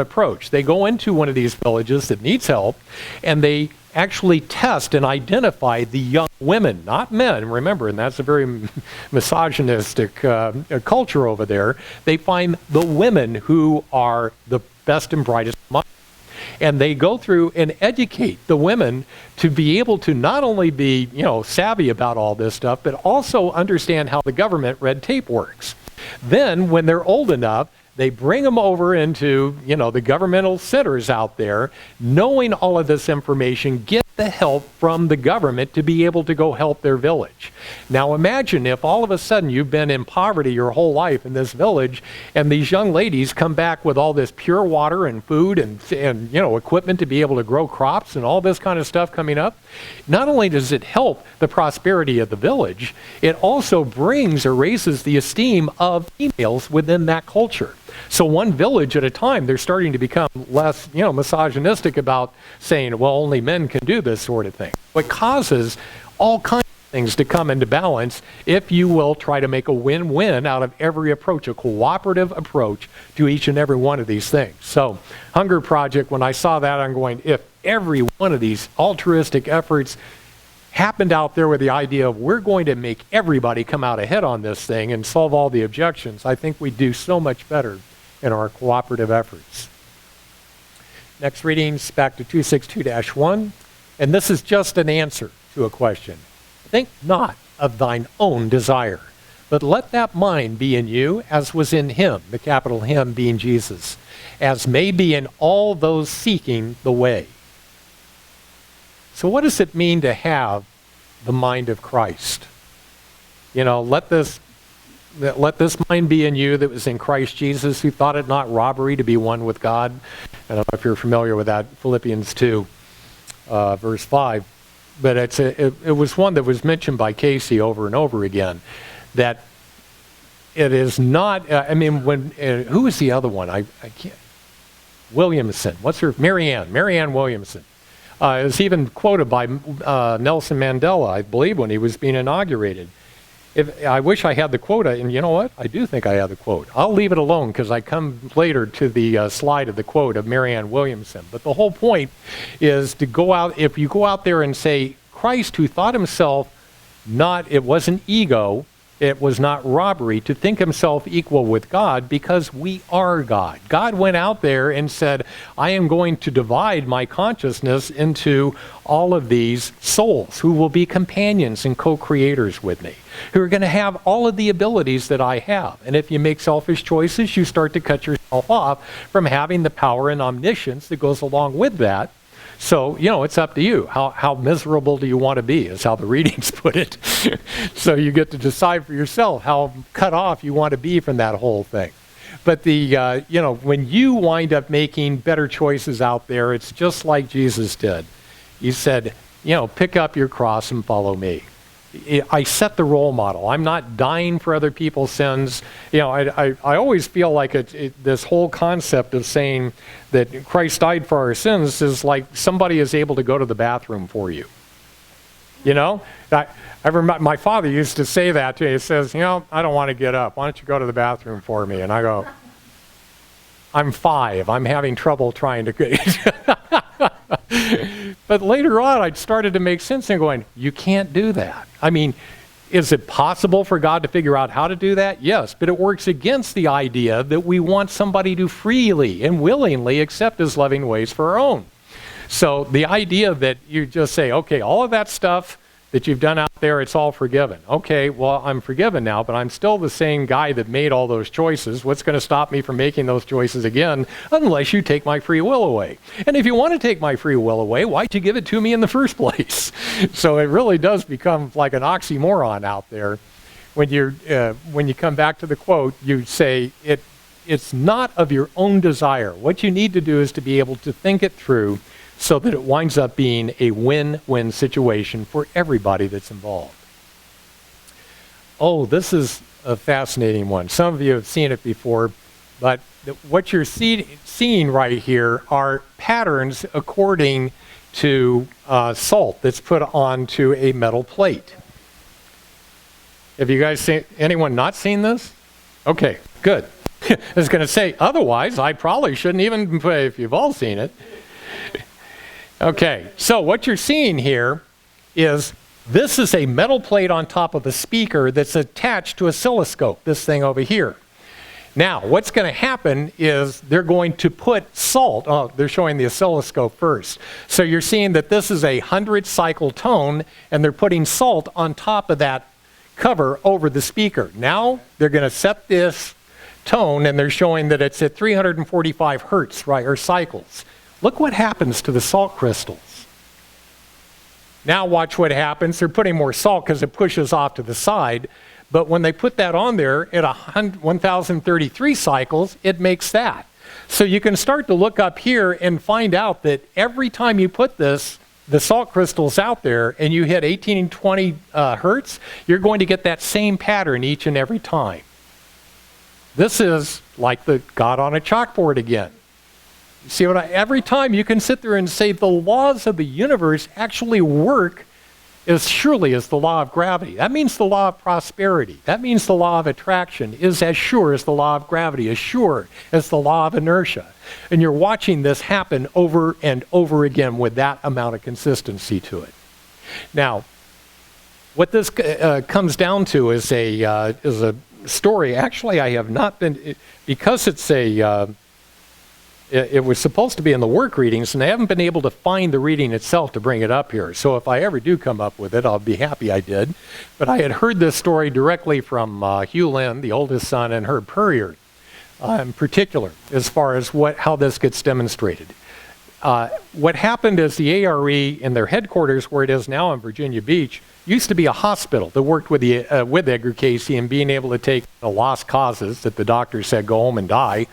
approach. They go into one of these villages that needs help, and they actually test and identify the young women, not men. Remember, and that's a very misogynistic culture over there. They find the women who are the best and brightest minds. And they go through and educate the women to be able to not only be, savvy about all this stuff, but also understand how the government red tape works. Then, when they're old enough, they bring them over into, the governmental centers out there, knowing all of this information, get the help from the government to be able to go help their village. Now imagine if all of a sudden you've been in poverty your whole life in this village, and these young ladies come back with all this pure water and food and equipment to be able to grow crops and all this kind of stuff coming up. Not only does it help the prosperity of the village, it also brings or raises the esteem of females within that culture. So one village at a time, they're starting to become less, misogynistic about saying, well, only men can do this sort of thing. It causes all kinds of things to come into balance if you will try to make a win-win out of every approach, a cooperative approach to each and every one of these things. So Hunger Project, when I saw that, I'm going, if every one of these altruistic efforts happened out there with the idea of we're going to make everybody come out ahead on this thing and solve all the objections, I think we'd do so much better in our cooperative efforts. Next reading's back to 262-1, and this is just an answer to a question. Think not of thine own desire, but let that mind be in you as was in him, the capital Him being Jesus, as may be in all those seeking the way. So what does it mean to have the mind of Christ? Let this mind be in you that was in Christ Jesus, who thought it not robbery to be one with God. I don't know if you're familiar with that, Philippians 2, verse 5. But it was one that was mentioned by Cayce over and over again, that it is not, who is the other one? I can't, Williamson. What's her, Marianne Williamson. It's even quoted by Nelson Mandela, I believe, when he was being inaugurated. I wish I had the quote, and you know what? I do think I have the quote. I'll leave it alone because I come later to the slide of the quote of Marianne Williamson. But the whole point is to go out, if you go out there and say, Christ, who thought himself it wasn't ego, it was not robbery to think himself equal with God, because we are God. God went out there and said, I am going to divide my consciousness into all of these souls who will be companions and co-creators with me, who are going to have all of the abilities that I have. And if you make selfish choices, you start to cut yourself off from having the power and omniscience that goes along with that. So, it's up to you. How miserable do you want to be, is how the readings put it. So you get to decide for yourself how cut off you want to be from that whole thing. But when you wind up making better choices out there, it's just like Jesus did. He said, pick up your cross and follow me. I set the role model. I'm not dying for other people's sins. I always feel like this whole concept of saying that Christ died for our sins is like somebody is able to go to the bathroom for you. I remember my father used to say that to me. He says, I don't want to get up. Why don't you go to the bathroom for me? And I go, I'm 5. I'm having trouble trying to. But later on, I started to make sense and going, you can't do that. I mean, is it possible for God to figure out how to do that? Yes, but it works against the idea that we want somebody to freely and willingly accept his loving ways for our own. So the idea that you just say, okay, all of that stuff that you've done out there, it's all forgiven. Okay, well, I'm forgiven now, but I'm still the same guy that made all those choices. What's going to stop me from making those choices again unless you take my free will away? And if you want to take my free will away, why'd you give it to me in the first place? So it really does become like an oxymoron out there. When you come back to the quote, you say, it's not of your own desire. What you need to do is to be able to think it through so that it winds up being a win-win situation for everybody that's involved. Oh, this is a fascinating one. Some of you have seen it before, but what you're seeing right here are patterns according to salt that's put onto a metal plate. Have you guys anyone not seen this? Okay, good. I was going to say, otherwise, I probably shouldn't even play if you've all seen it. Okay, so what you're seeing here is this is a metal plate on top of a speaker that's attached to a oscilloscope, this thing over here. Now, what's going to happen is they're going to put salt. Oh, they're showing the oscilloscope first. So you're seeing that this is a 100-cycle tone, and they're putting salt on top of that cover over the speaker. Now, they're going to set this tone, and they're showing that it's at 345 hertz, right, or cycles. Look what happens to the salt crystals. Now watch what happens. They're putting more salt because it pushes off to the side. But when they put that on there at 1,033 cycles, it makes that. So you can start to look up here and find out that every time you put the salt crystals out there and you hit 18 and 20 hertz, you're going to get that same pattern each and every time. This is like the God on a chalkboard again. See every time you can sit there and say the laws of the universe actually work as surely as the law of gravity. That means the law of prosperity. That means the law of attraction is as sure as the law of gravity, as sure as the law of inertia. And you're watching this happen over and over again with that amount of consistency to it. Now, what this comes down to is a story. Actually, I have not been, because it's it was supposed to be in the work readings, and I haven't been able to find the reading itself to bring it up here. So if I ever do come up with it, I'll be happy I did. But I had heard this story directly from Hugh Lynn, the oldest son, and Herb Purrier in particular, as far as how this gets demonstrated. What happened is the ARE in their headquarters, where it is now in Virginia Beach, used to be a hospital that worked with Edgar Cayce in being able to take the lost causes that the doctor said go home and die.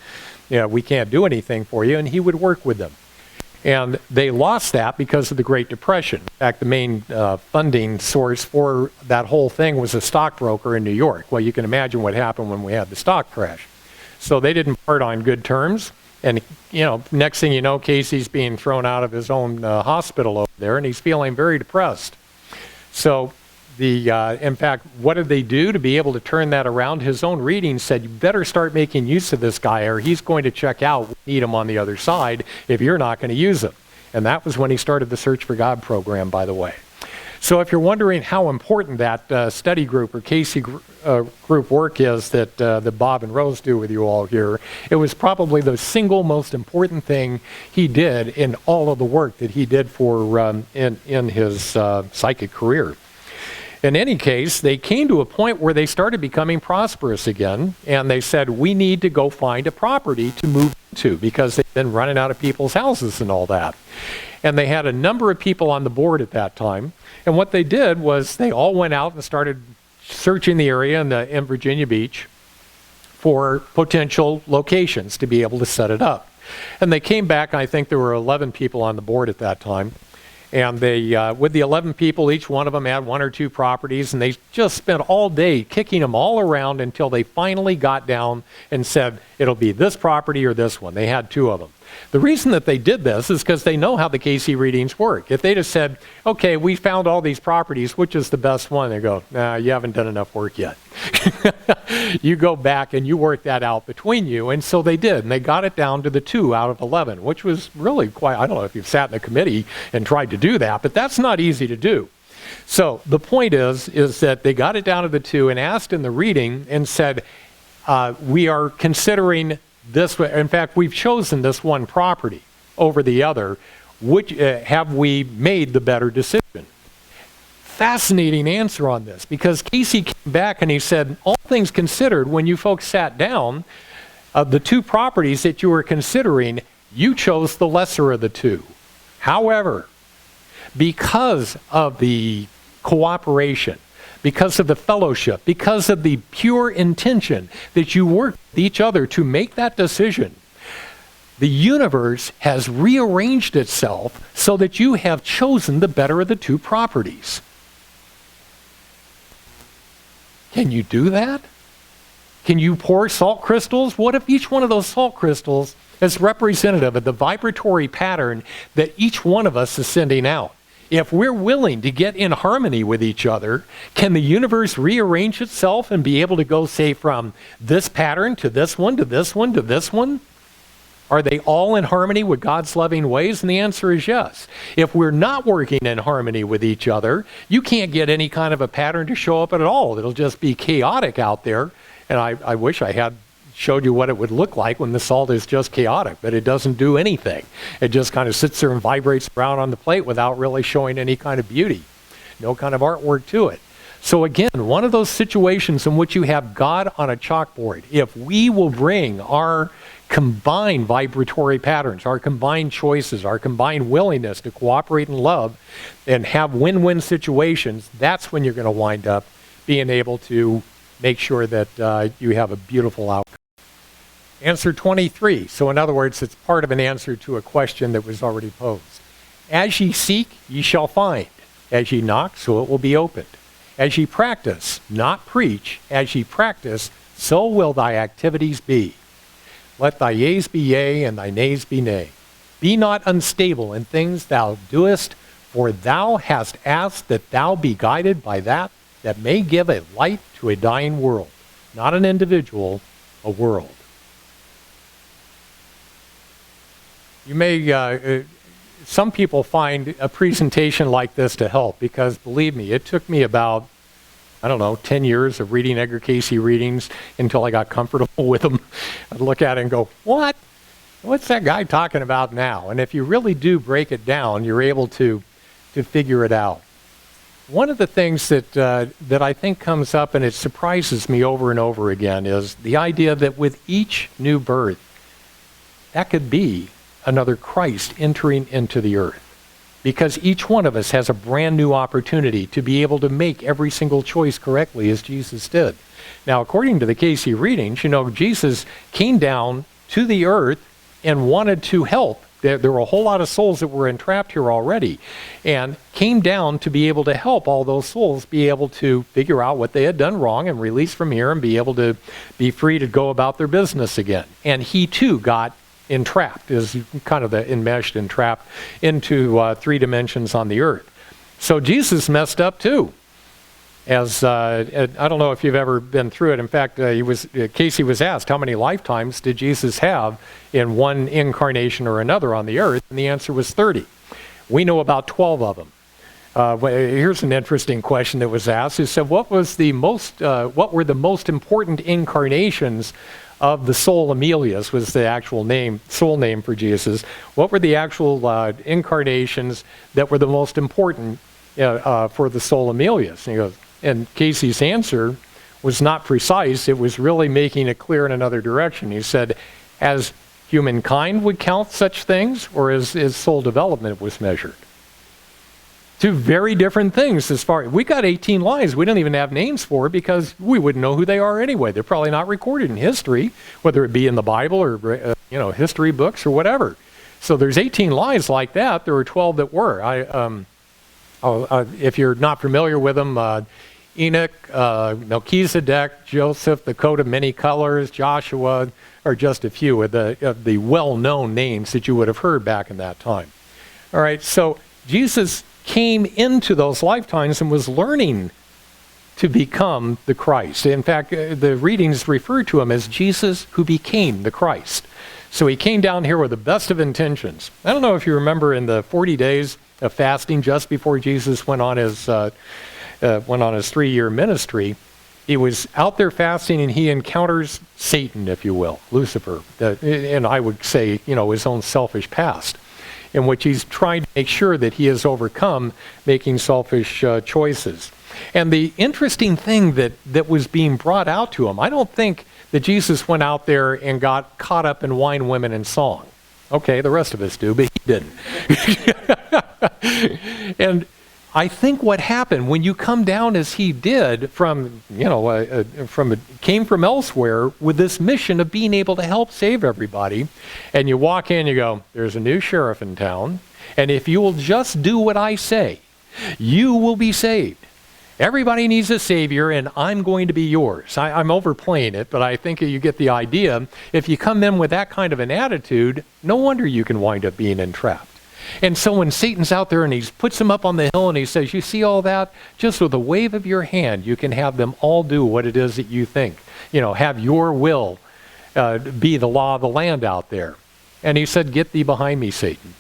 We can't do anything for you, and he would work with them. And they lost that because of the Great Depression. In fact, the main funding source for that whole thing was a stockbroker in New York. Well, you can imagine what happened when we had the stock crash. So they didn't part on good terms. And, next thing you know, Casey's being thrown out of his own hospital over there, and he's feeling very depressed. So in fact, what did they do to be able to turn that around? His own reading said, you better start making use of this guy or he's going to check out. We need him on the other side if you're not going to use him. And that was when he started the Search for God program, by the way. So if you're wondering how important that study group or Cayce group work is that Bob and Rose do with you all here, it was probably the single most important thing he did in all of the work that he did for in his psychic career. In any case, they came to a point where they started becoming prosperous again, and they said, we need to go find a property to move into because they've been running out of people's houses and all that. And they had a number of people on the board at that time, and what they did was they all went out and started searching the area in Virginia Beach for potential locations to be able to set it up. And they came back, I think there were 11 people on the board at that time. And they, with the 11 people, each one of them had 1 or 2 properties, and they just spent all day kicking them all around until they finally got down and said, it'll be this property or this one. They had 2 of them. The reason that they did this is because they know how the Cayce readings work. If they just said, okay, we found all these properties, which is the best one? They go, nah, you haven't done enough work yet. You go back and you work that out between you. And so they did. And they got it down to the 2 out of 11, which was really quite, I don't know if you've sat in a committee and tried to do that, but that's not easy to do. So the point is that they got it down to the 2 and asked in the reading and said, we are considering this, in fact, we've chosen this one property over the other. Which have we made the better decision? Fascinating answer on this, because Cayce came back and he said, all things considered, when you folks sat down, of the 2 properties that you were considering, you chose the lesser of the 2. However, because of the cooperation, because of the fellowship, because of the pure intention that you worked with each other to make that decision, the universe has rearranged itself so that you have chosen the better of the 2 properties. Can you do that? Can you pour salt crystals? What if each one of those salt crystals is representative of the vibratory pattern that each one of us is sending out? If we're willing to get in harmony with each other, can the universe rearrange itself and be able to go, say, from this pattern to this one, to this one, to this one? Are they all in harmony with God's loving ways? And the answer is yes. If we're not working in harmony with each other, you can't get any kind of a pattern to show up at all. It'll just be chaotic out there. And I wish I had showed you what it would look like when the salt is just chaotic, but it doesn't do anything. It just kind of sits there and vibrates around on the plate without really showing any kind of beauty, no kind of artwork to it. So again, one of those situations in which you have God on a chalkboard, if we will bring our combined vibratory patterns, our combined choices, our combined willingness to cooperate and love and have win-win situations, that's when you're going to wind up being able to make sure that you have a beautiful outcome. Answer 23. So in other words, it's part of an answer to a question that was already posed. As ye seek, ye shall find. As ye knock, so it will be opened. As ye practice, not preach, as ye practice, so will thy activities be. Let thy yeas be yea, and thy nays be nay. Be not unstable in things thou doest, for thou hast asked that thou be guided by that may give a light to a dying world. Not an individual, a world. You may, some people find a presentation like this to help, because believe me, it took me about, 10 years of reading Edgar Cayce readings until I got comfortable with them. I'd look at it and go, what? What's that guy talking about now? And if you really do break it down, you're able to figure it out. One of the things that I think comes up, and it surprises me over and over again, is the idea that with each new birth, that could be another Christ entering into the earth. Because each one of us has a brand new opportunity to be able to make every single choice correctly as Jesus did. Now, according to the Cayce readings, Jesus came down to the earth and wanted to help. There were a whole lot of souls that were entrapped here already, and came down to be able to help all those souls be able to figure out what they had done wrong and release from here and be able to be free to go about their business again. And he too got entrapped, is kind of enmeshed, entrapped into 3 dimensions on the earth. So Jesus messed up too. As I don't know if you've ever been through it. In fact, Cayce was asked, how many lifetimes did Jesus have in one incarnation or another on the earth? And the answer was 30. We know about 12 of them. Here's an interesting question that was asked. He said, what were the most important incarnations of the soul Emilius, was the actual name, soul name for Jesus. What were the actual incarnations that were the most important for the soul Emilius? And he goes, And Cayce's answer was not precise. It was really making it clear in another direction. He said, as humankind would count such things, or as soul development was measured. Two very different things as far. We got 18 lives we don't even have names for because we wouldn't know who they are anyway. They're probably not recorded in history, whether it be in the Bible or history books or whatever. So there's 18 lives like that. There were 12 that were. If you're not familiar with them, Enoch, Melchizedek, Joseph, the coat of many colors, Joshua, are just a few of the well-known names that you would have heard back in that time. All right, so Jesus came into those lifetimes and was learning to become the Christ. In fact, the readings refer to him as Jesus who became the Christ. So he came down here with the best of intentions. I don't know if you remember in the 40 days of fasting just before Jesus went on his 3-year ministry, he was out there fasting and he encounters Satan, if you will, Lucifer, and I would say, his own selfish past, in which he's trying to make sure that he has overcome making selfish choices. And the interesting thing that was being brought out to him, I don't think that Jesus went out there and got caught up in wine, women, and song. Okay, the rest of us do, but he didn't. And I think what happened when you come down as he did came from elsewhere with this mission of being able to help save everybody, and you walk in, you go, there's a new sheriff in town, and if you will just do what I say, you will be saved. Everybody needs a savior, and I'm going to be yours. I'm overplaying it, but I think you get the idea. If you come in with that kind of an attitude, no wonder you can wind up being entrapped. And so when Satan's out there and he puts them up on the hill and he says, you see all that? Just with a wave of your hand, you can have them all do what it is that you think. Have your will be the law of the land out there. And he said, get thee behind me, Satan.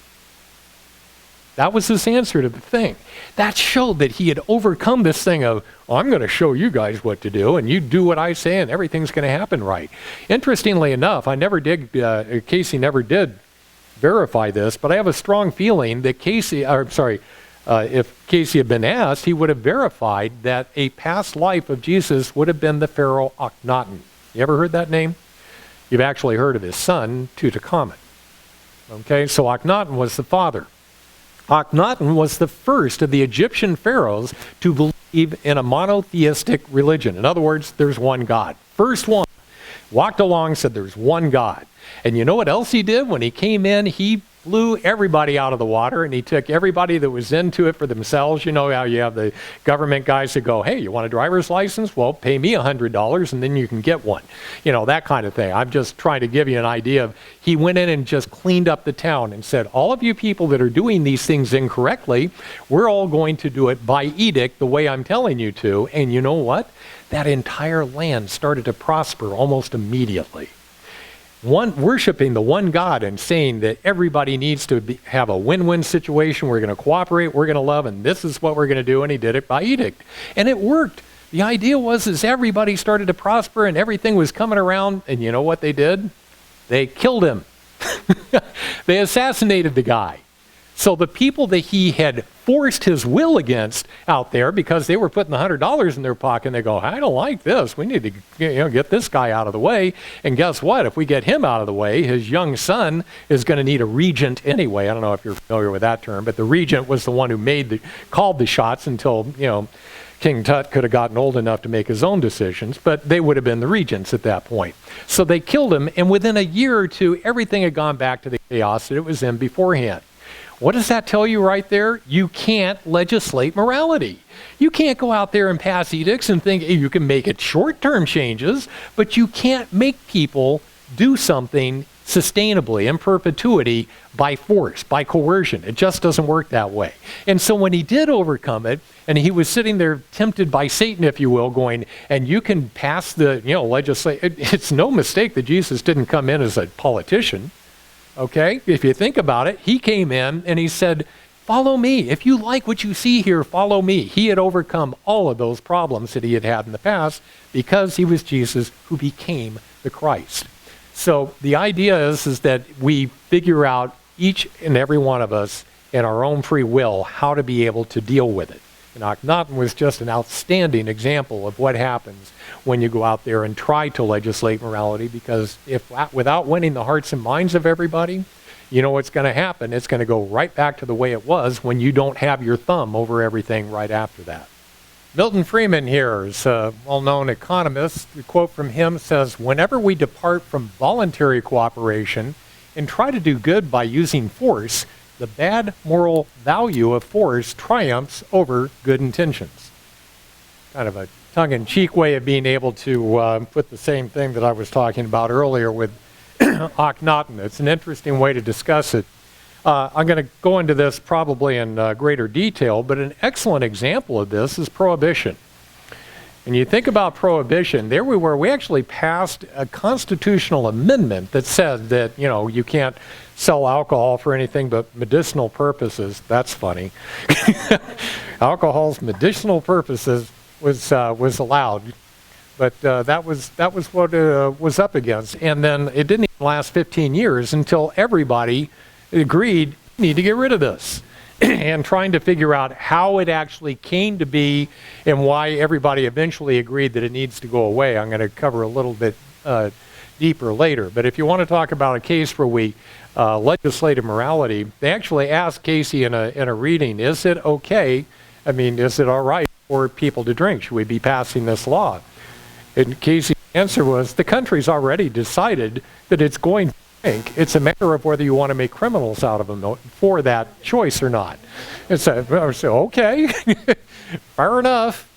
That was his answer to the thing. That showed that he had overcome this thing of, I'm going to show you guys what to do, and you do what I say, and everything's going to happen right. Interestingly enough, Cayce never did verify this, but I have a strong feeling that if Cayce had been asked, he would have verified that a past life of Jesus would have been the Pharaoh Akhenaten. You ever heard that name? You've actually heard of his son, Tutankhamun. Okay, so Akhenaten was the father. Akhenaten was the first of the Egyptian pharaohs to believe in a monotheistic religion. In other words, there's one God. First one. Walked along, said there's one God. And you know what else he did? When he came in, he blew everybody out of the water, and he took everybody that was into it for themselves. You know how you have the government guys that go, hey, you want a driver's license? Well, pay me $100 and then you can get one. That kind of thing. I'm just trying to give you an idea of, he went in and just cleaned up the town and said, all of you people that are doing these things incorrectly, we're all going to do it by edict the way I'm telling you to. And you know what? That entire land started to prosper almost immediately. Worshiping the one God and saying that everybody needs to have a win-win situation. We're going to cooperate, we're going to love, and this is what we're going to do. And he did it by edict. And it worked. The idea was everybody started to prosper and everything was coming around. And you know what they did? They killed him. They assassinated the guy. So the people that he had forced his will against out there, because they were putting the $100 in their pocket, and they go, I don't like this. We need to get this guy out of the way. And guess what? If we get him out of the way, his young son is going to need a regent anyway. I don't know if you're familiar with that term, but the regent was the one who called the shots until, King Tut could have gotten old enough to make his own decisions, but they would have been the regents at that point. So they killed him, and within a year or two, everything had gone back to the chaos that it was in beforehand. What does that tell you right there? You can't legislate morality. You can't go out there and pass edicts and think you can make it short-term changes, but you can't make people do something sustainably in perpetuity by force, by coercion. It just doesn't work that way. And so when he did overcome it, and he was sitting there tempted by Satan, if you will, going, and you can pass the legislation. It's no mistake that Jesus didn't come in as a politician. Okay, if you think about it, he came in and he said, follow me. If you like what you see here, follow me. He had overcome all of those problems that he had had in the past because he was Jesus who became the Christ. So the idea is that we figure out, each and every one of us, in our own free will, how to be able to deal with it. And Akhenaten was just an outstanding example of what happens when you go out there and try to legislate morality, because if without winning the hearts and minds of everybody, you know what's going to happen. It's going to go right back to the way it was when you don't have your thumb over everything right after that. Milton Friedman here is a well-known economist. The quote from him says, "Whenever we depart from voluntary cooperation and try to do good by using force, the bad moral value of force triumphs over good intentions." Kind of a tongue-in-cheek way of being able to put the same thing that I was talking about earlier with Akhenaten. It's an interesting way to discuss it. I'm going to go into this probably in greater detail, but an excellent example of this is prohibition. And you think about prohibition, there we were, we actually passed a constitutional amendment that said that, you know, you can't sell alcohol for anything but medicinal purposes. That's funny. Alcohol's medicinal purposes was allowed. But that was what was up against. And then it didn't even last 15 years until everybody agreed, we need to get rid of this. And trying to figure out how it actually came to be and why everybody eventually agreed that it needs to go away. I'm going to cover a little bit deeper later. But if you want to talk about a case where we legislated morality, they actually asked Cayce in a reading, is it okay, I mean, is it all right for people to drink? Should we be passing this law? And Cayce's answer was, the country's already decided that it's going to drink. It's a matter of whether you want to make criminals out of them for that choice or not. And so, okay, fair enough.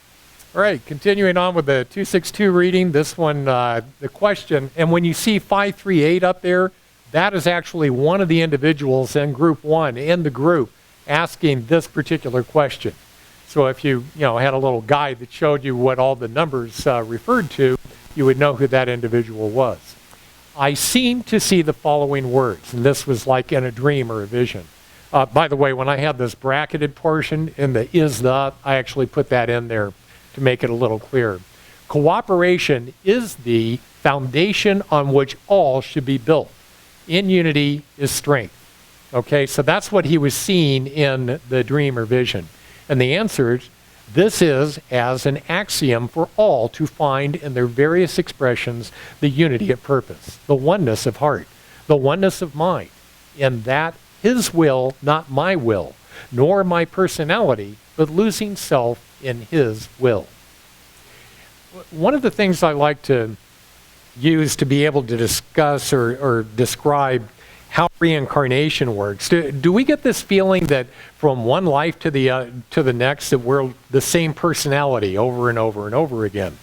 All right, continuing on with the 262 reading, this one, the question, and when you see 538 up there, that is actually one of the individuals in group one, in the group, asking this particular question. So if you had a little guide that showed you what all the numbers referred to, you would know who that individual was. I seem to see the following words, and this was like in a dream or a vision. By the way, when I had this bracketed portion in the is the, I actually put that in there to make it a little clearer. Cooperation is the foundation on which all should be built. In unity is strength. Okay, so that's what he was seeing in the dream or vision. And the answer is, this is as an axiom for all to find in their various expressions the unity of purpose, the oneness of heart, the oneness of mind, in that his will, not my will, nor my personality, but losing self in his will. One of the things I like to use to be able to discuss or describe how reincarnation works. Do we get this feeling that from one life to the next that we're the same personality over and over and over again?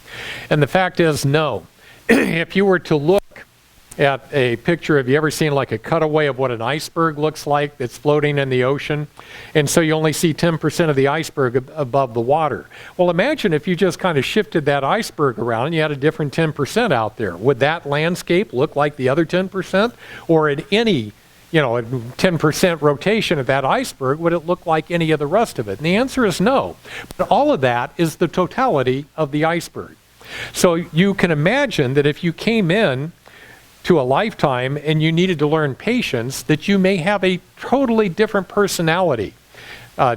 And the fact is, no. If you were to look at a picture, have you ever seen like a cutaway of what an iceberg looks like that's floating in the ocean? And so you only see 10% of the iceberg above the water. Well, imagine if you just kind of shifted that iceberg around and you had a different 10% out there. Would that landscape look like the other 10%? Or at any, a 10% rotation of that iceberg, would it look like any of the rest of it? And the answer is no. But all of that is the totality of the iceberg. So you can imagine that if you came in to a lifetime and you needed to learn patience, that you may have a totally different personality,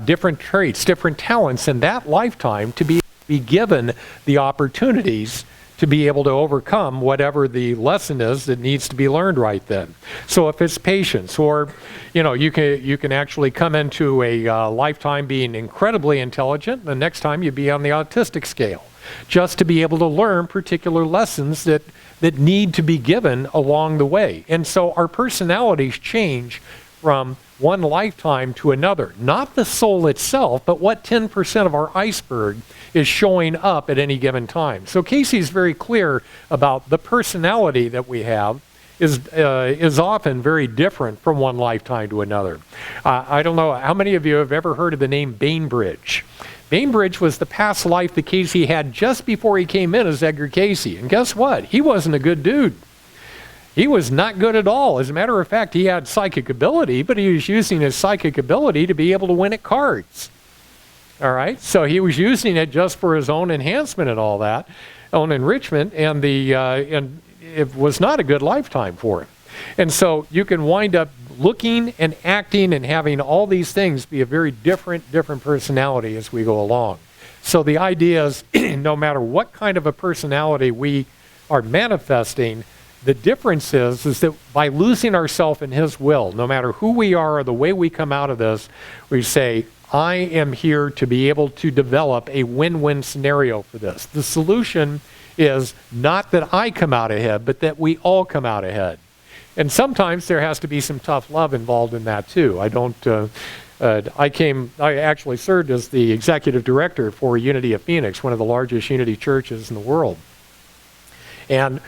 different traits, different talents in that lifetime to be given the opportunities to be able to overcome whatever the lesson is that needs to be learned right then. So if it's patience, or you can actually come into a lifetime being incredibly intelligent, the next time you'd be on the autistic scale, just to be able to learn particular lessons that need to be given along the way. And so our personalities change from one lifetime to another. Not the soul itself, but what 10% of our iceberg is showing up at any given time. So Cayce is very clear about the personality that we have is often very different from one lifetime to another. I don't know how many of you have ever heard of the name Bainbridge. Bainbridge was the past life that Cayce had just before he came in as Edgar Cayce. And guess what? He wasn't a good dude. He was not good at all. As a matter of fact, he had psychic ability, but he was using his psychic ability to be able to win at cards. All right? So he was using it just for his own enhancement and all that, own enrichment, and it was not a good lifetime for him. And so you can wind up looking and acting and having all these things be a very different personality as we go along. So the idea is no matter what kind of a personality we are manifesting, the difference is that by losing ourselves in His will, no matter who we are or the way we come out of this, we say, I am here to be able to develop a win-win scenario for this. The solution is not that I come out ahead, but that we all come out ahead. And sometimes there has to be some tough love involved in that too. I actually served as the executive director for Unity of Phoenix, one of the largest Unity churches in the world. And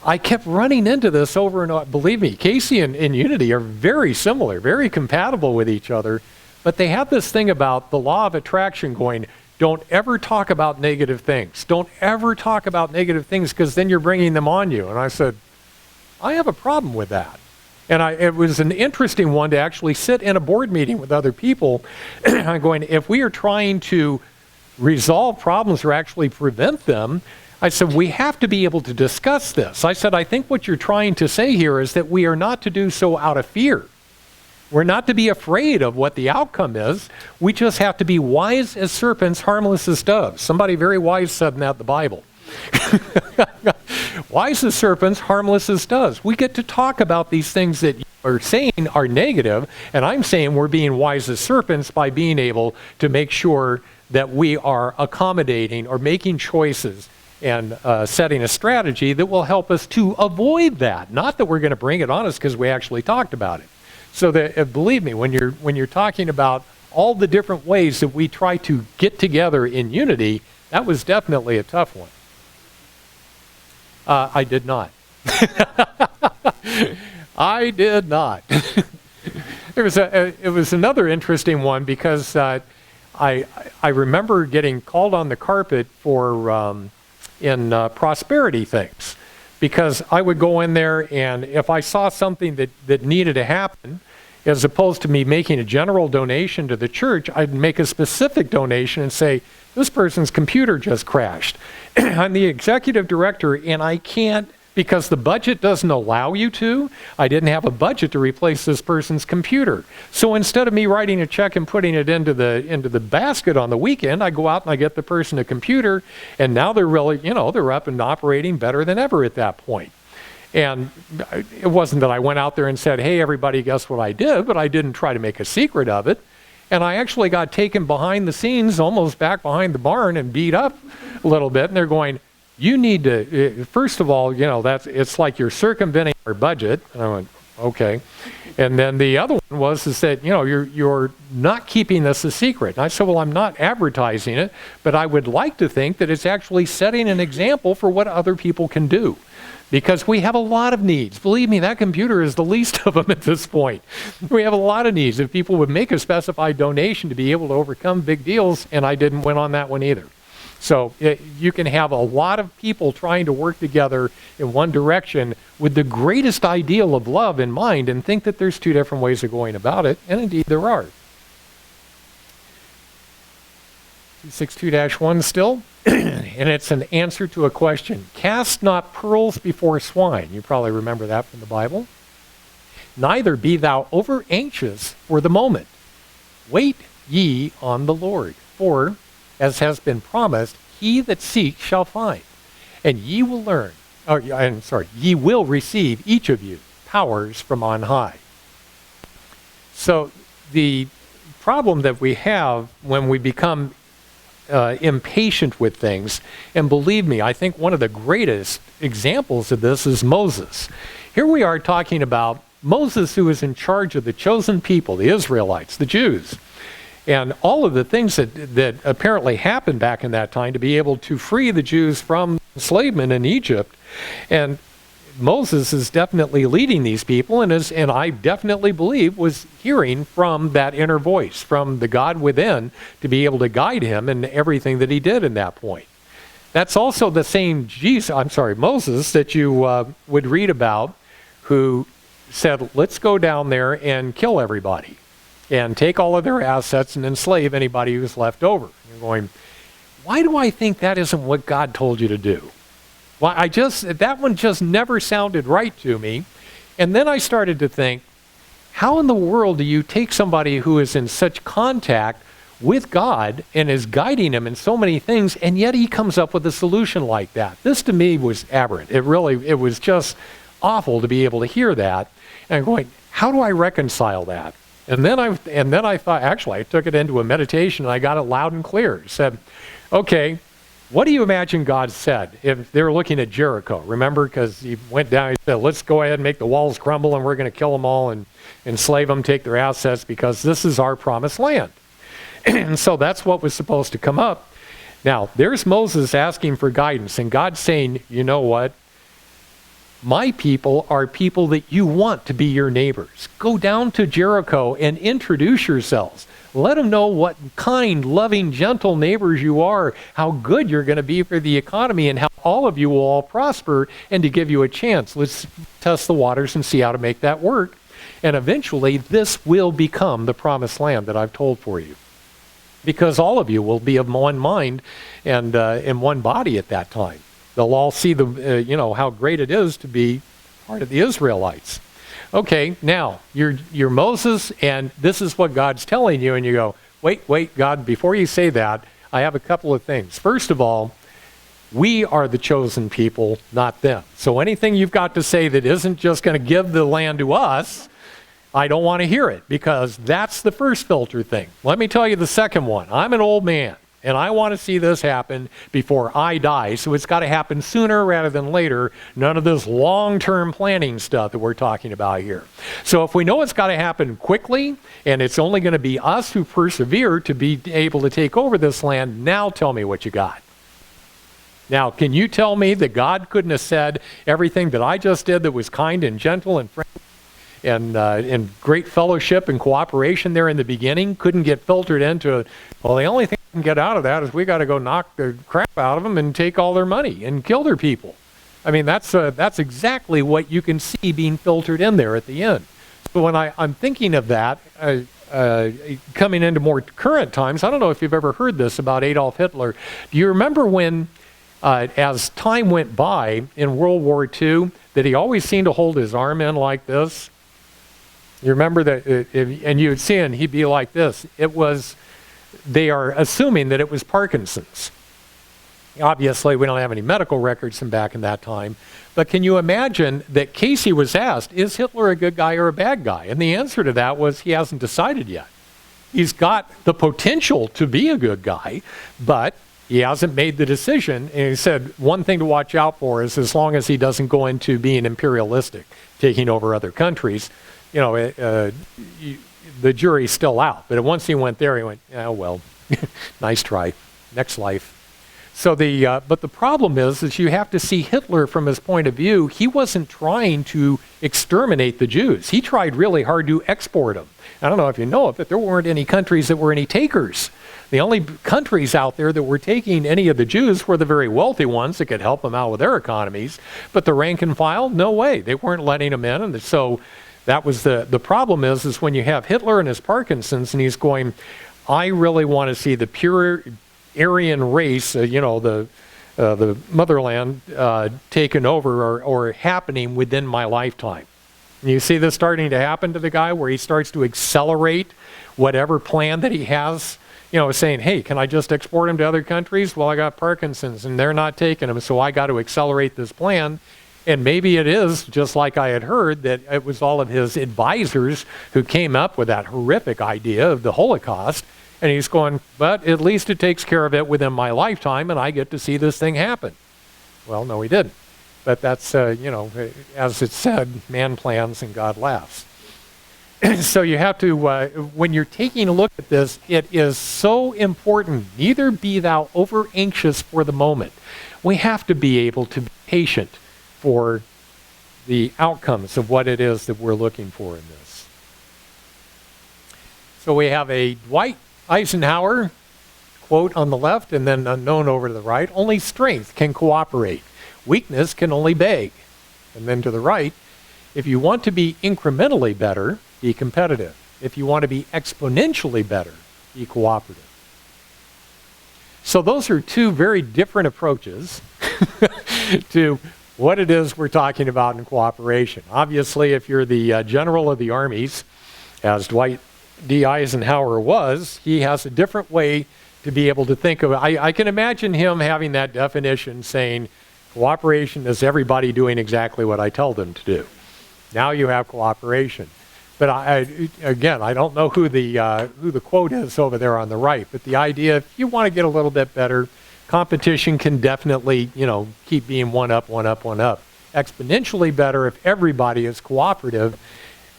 I kept running into this over and over. Believe me, Cayce and Unity are very similar, very compatible with each other, but they have this thing about the law of attraction going, don't ever talk about negative things. Don't ever talk about negative things because then you're bringing them on you. And I said, I have a problem with that. And it was an interesting one to actually sit in a board meeting with other people. I'm going, if we are trying to resolve problems or actually prevent them, I said, we have to be able to discuss this. I said, I think what you're trying to say here is that we are not to do so out of fear. We're not to be afraid of what the outcome is. We just have to be wise as serpents, harmless as doves. Somebody very wise said that in the Bible. Wise as serpents, harmless as doves. We get to talk about these things that you are saying are negative, and I'm saying we're being wise as serpents by being able to make sure that we are accommodating or making choices and setting a strategy that will help us to avoid that. Not that we're going to bring it on us because we actually talked about it. So that, believe me, when you're talking about all the different ways that we try to get together in unity, that was definitely a tough one. I did not. I did not. It was another interesting one because I remember getting called on the carpet for in prosperity things, because I would go in there and if I saw something that needed to happen, as opposed to me making a general donation to the church, I'd make a specific donation and say, this person's computer just crashed. I'm the executive director and I can't, because the budget doesn't allow you to, I didn't have a budget to replace this person's computer. So instead of me writing a check and putting it into the basket on the weekend, I go out and I get the person a computer, and now they're really, they're up and operating better than ever at that point. And it wasn't that I went out there and said, hey, everybody, guess what I did? But I didn't try to make a secret of it. And I actually got taken behind the scenes, almost back behind the barn, and beat up a little bit. And they're going, you need to, first of all, it's like you're circumventing our budget. And I went, okay. And then the other one was that, you're not keeping this a secret. And I said, well, I'm not advertising it, but I would like to think that it's actually setting an example for what other people can do. Because we have a lot of needs. Believe me, that computer is the least of them at this point. We have a lot of needs. If people would make a specified donation to be able to overcome big deals, and I didn't win on that one either. So you can have a lot of people trying to work together in one direction with the greatest ideal of love in mind and think that there's two different ways of going about it, and indeed there are. 262-1 still. And it's an answer to a question. Cast not pearls before swine. You probably remember that from the Bible. Neither be thou over anxious for the moment. Wait ye on the Lord. For, as has been promised, he that seeks shall find. And ye will ye will receive each of you powers from on high. So the problem that we have when we become impatient with things, and believe me, I think one of the greatest examples of this is Moses. Here we are talking about Moses, who is in charge of the chosen people, the Israelites, the Jews, and all of the things that apparently happened back in that time to be able to free the Jews from enslavement in Egypt. And Moses is definitely leading these people, and I definitely believe was hearing from that inner voice, from the God within, to be able to guide him in everything that he did in that point. That's also the same Moses that you would read about, who said, let's go down there and kill everybody and take all of their assets and enslave anybody who's left over. You're going, why do I think that isn't what God told you to do? Well, that one just never sounded right to me. And then I started to think, how in the world do you take somebody who is in such contact with God and is guiding him in so many things, and yet he comes up with a solution like that? This to me was aberrant. It was just awful to be able to hear that. And I'm going, how do I reconcile that? And then I thought, actually, I took it into a meditation and I got it loud and clear. Said, okay, what do you imagine God said if they were looking at Jericho? Remember, because he went down, he said, let's go ahead and make the walls crumble and we're going to kill them all and enslave them, take their assets, because this is our promised land. And so that's what was supposed to come up. Now, there's Moses asking for guidance, and God saying, you know what? My people are people that you want to be your neighbors. Go down to Jericho and introduce yourselves. Let them know what kind, loving, gentle neighbors you are, how good you're going to be for the economy, and how all of you will all prosper, and to give you a chance. Let's test the waters and see how to make that work. And eventually, this will become the promised land that I've told for you. Because all of you will be of one mind and in one body at that time. They'll all see how great it is to be part of the Israelites. Okay, now you're Moses, and this is what God's telling you, and you go, wait, God, before you say that, I have a couple of things. First of all, we are the chosen people, not them. So anything you've got to say that isn't just going to give the land to us, I don't want to hear it, because that's the first filter thing. Let me tell you the second one. I'm an old man, and I want to see this happen before I die, so it's got to happen sooner rather than later. None of this long-term planning stuff that we're talking about here. So if we know it's got to happen quickly, and it's only going to be us who persevere to be able to take over this land, now tell me what you got. Now, can you tell me that God couldn't have said everything that I just did that was kind and gentle and friendly and great fellowship and cooperation there in the beginning couldn't get filtered into, well, the only thing we can get out of that is we got to go knock the crap out of them and take all their money and kill their people. I mean, that's exactly what you can see being filtered in there at the end. So when I'm thinking of that, coming into more current times, I don't know if you've ever heard this about Adolf Hitler. Do you remember when, as time went by in World War II, that he always seemed to hold his arm in like this? You remember that, and you would see him, he'd be like this. They are assuming that it was Parkinson's. Obviously, we don't have any medical records from back in that time. But can you imagine that Cayce was asked, is Hitler a good guy or a bad guy? And the answer to that was he hasn't decided yet. He's got the potential to be a good guy, but he hasn't made the decision. And he said one thing to watch out for is as long as he doesn't go into being imperialistic, taking over other countries, the jury's still out. But once he went there, he went, oh, well, nice try. Next life. So but the problem is you have to see Hitler from his point of view. He wasn't trying to exterminate the Jews. He tried really hard to export them. I don't know if you know it, but there weren't any countries that were any takers. The only countries out there that were taking any of the Jews were the very wealthy ones that could help them out with their economies. But the rank and file, no way. They weren't letting them in. And so that was the problem is when you have Hitler and his Parkinson's and he's going, I really want to see the pure Aryan race, the motherland taken over or happening within my lifetime. And you see this starting to happen to the guy where he starts to accelerate whatever plan that he has, saying, hey, can I just export him to other countries? Well, I got Parkinson's and they're not taking him, so I got to accelerate this plan. And maybe it is, just like I had heard, that it was all of his advisors who came up with that horrific idea of the Holocaust. And he's going, but at least it takes care of it within my lifetime, and I get to see this thing happen. Well, no, he didn't. But that's, as it said, man plans and God laughs. So you have to, when you're taking a look at this, it is so important. Neither be thou over anxious for the moment. We have to be able to be patient for the outcomes of what it is that we're looking for in this. So we have a Dwight Eisenhower quote on the left and then unknown over to the right. Only strength can cooperate. Weakness can only beg. And then to the right, if you want to be incrementally better, be competitive. If you want to be exponentially better, be cooperative. So those are two very different approaches to what it is we're talking about in cooperation. Obviously, if you're the general of the armies, as Dwight D. Eisenhower was, he has a different way to be able to think of it. I can imagine him having that definition saying, cooperation is everybody doing exactly what I tell them to do. Now you have cooperation. But again, I don't know who the quote is over there on the right, but the idea, if you want to get a little bit better, competition can definitely, keep being one up, one up, one up. Exponentially better if everybody is cooperative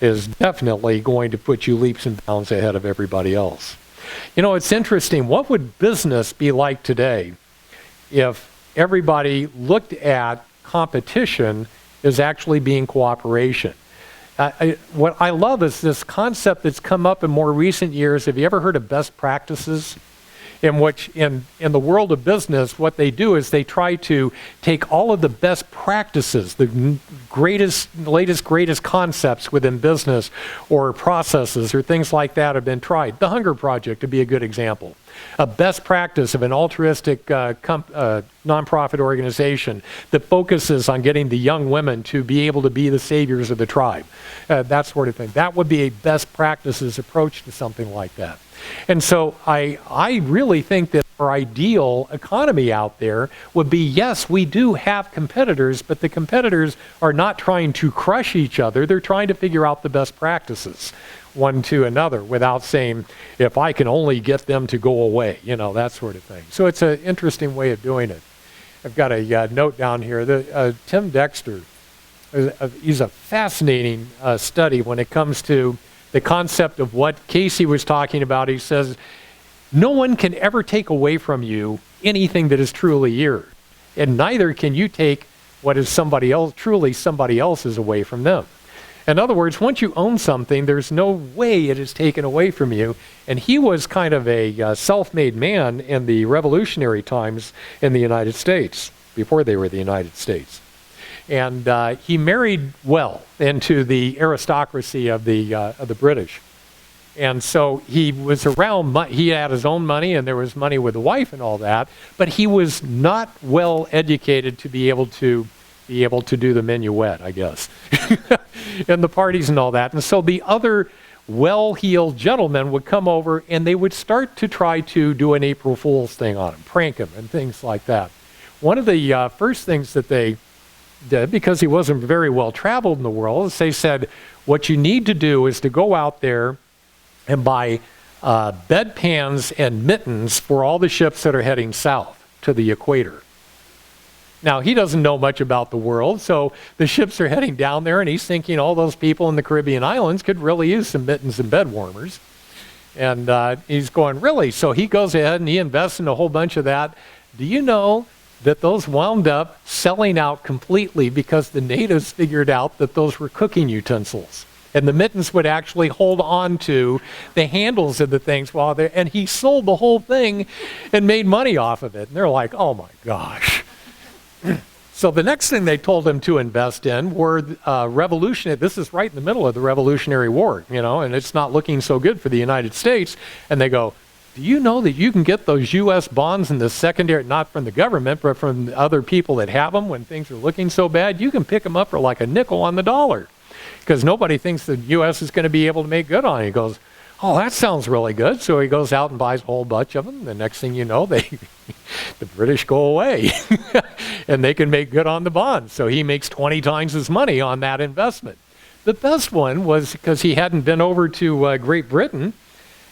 is definitely going to put you leaps and bounds ahead of everybody else. It's interesting. What would business be like today if everybody looked at competition as actually being cooperation? What I love is this concept that's come up in more recent years. Have you ever heard of best practices? In which, in the world of business, what they do is they try to take all of the best practices, the latest concepts within business or processes or things like that have been tried. The Hunger Project would be a good example. A best practice of an altruistic nonprofit organization that focuses on getting the young women to be able to be the saviors of the tribe. That sort of thing. That would be a best practices approach to something like that. And so I really think that our ideal economy out there would be, yes, we do have competitors, but the competitors are not trying to crush each other. They're trying to figure out the best practices one to another without saying, if I can only get them to go away, that sort of thing. So it's an interesting way of doing it. I've got a note down here. Tim Dexter, he's a fascinating study when it comes to the concept of what Cayce was talking about. He says, no one can ever take away from you anything that is truly yours, and neither can you take what is truly somebody else's away from them. In other words, once you own something, there's no way it is taken away from you. And he was kind of a self-made man in the revolutionary times in the United States, before they were the United States. And he married well into the aristocracy of the British. And so he was around, he had his own money and there was money with the wife and all that, but he was not well educated to be able to do the minuet, I guess, and the parties and all that. And so the other well-heeled gentlemen would come over and they would start to try to do an April Fool's thing on him, prank him and things like that. One of the first things that they did, because he wasn't very well traveled in the world, is they said, what you need to do is to go out there and buy bedpans and mittens for all the ships that are heading south to the equator. Now, he doesn't know much about the world, so the ships are heading down there, and he's thinking all those people in the Caribbean islands could really use some mittens and bed warmers. And he's going, really? So he goes ahead and he invests in a whole bunch of that. Do you know that those wound up selling out completely because the natives figured out that those were cooking utensils? And the mittens would actually hold on to the handles of the things while they're, and he sold the whole thing and made money off of it. And they're like, oh my gosh. So the next thing they told him to invest in were revolutionary. This is right in the middle of the Revolutionary War, and it's not looking so good for the United States. And they go, do you know that you can get those U.S. bonds in the secondary, not from the government, but from other people that have them when things are looking so bad? You can pick them up for like a nickel on the dollar, because nobody thinks the U.S. is going to be able to make good on it. He goes, oh, that sounds really good. So he goes out and buys a whole bunch of them. The next thing you know, the British go away, and they can make good on the bonds. So he makes 20 times his money on that investment. The best one was because he hadn't been over to Great Britain.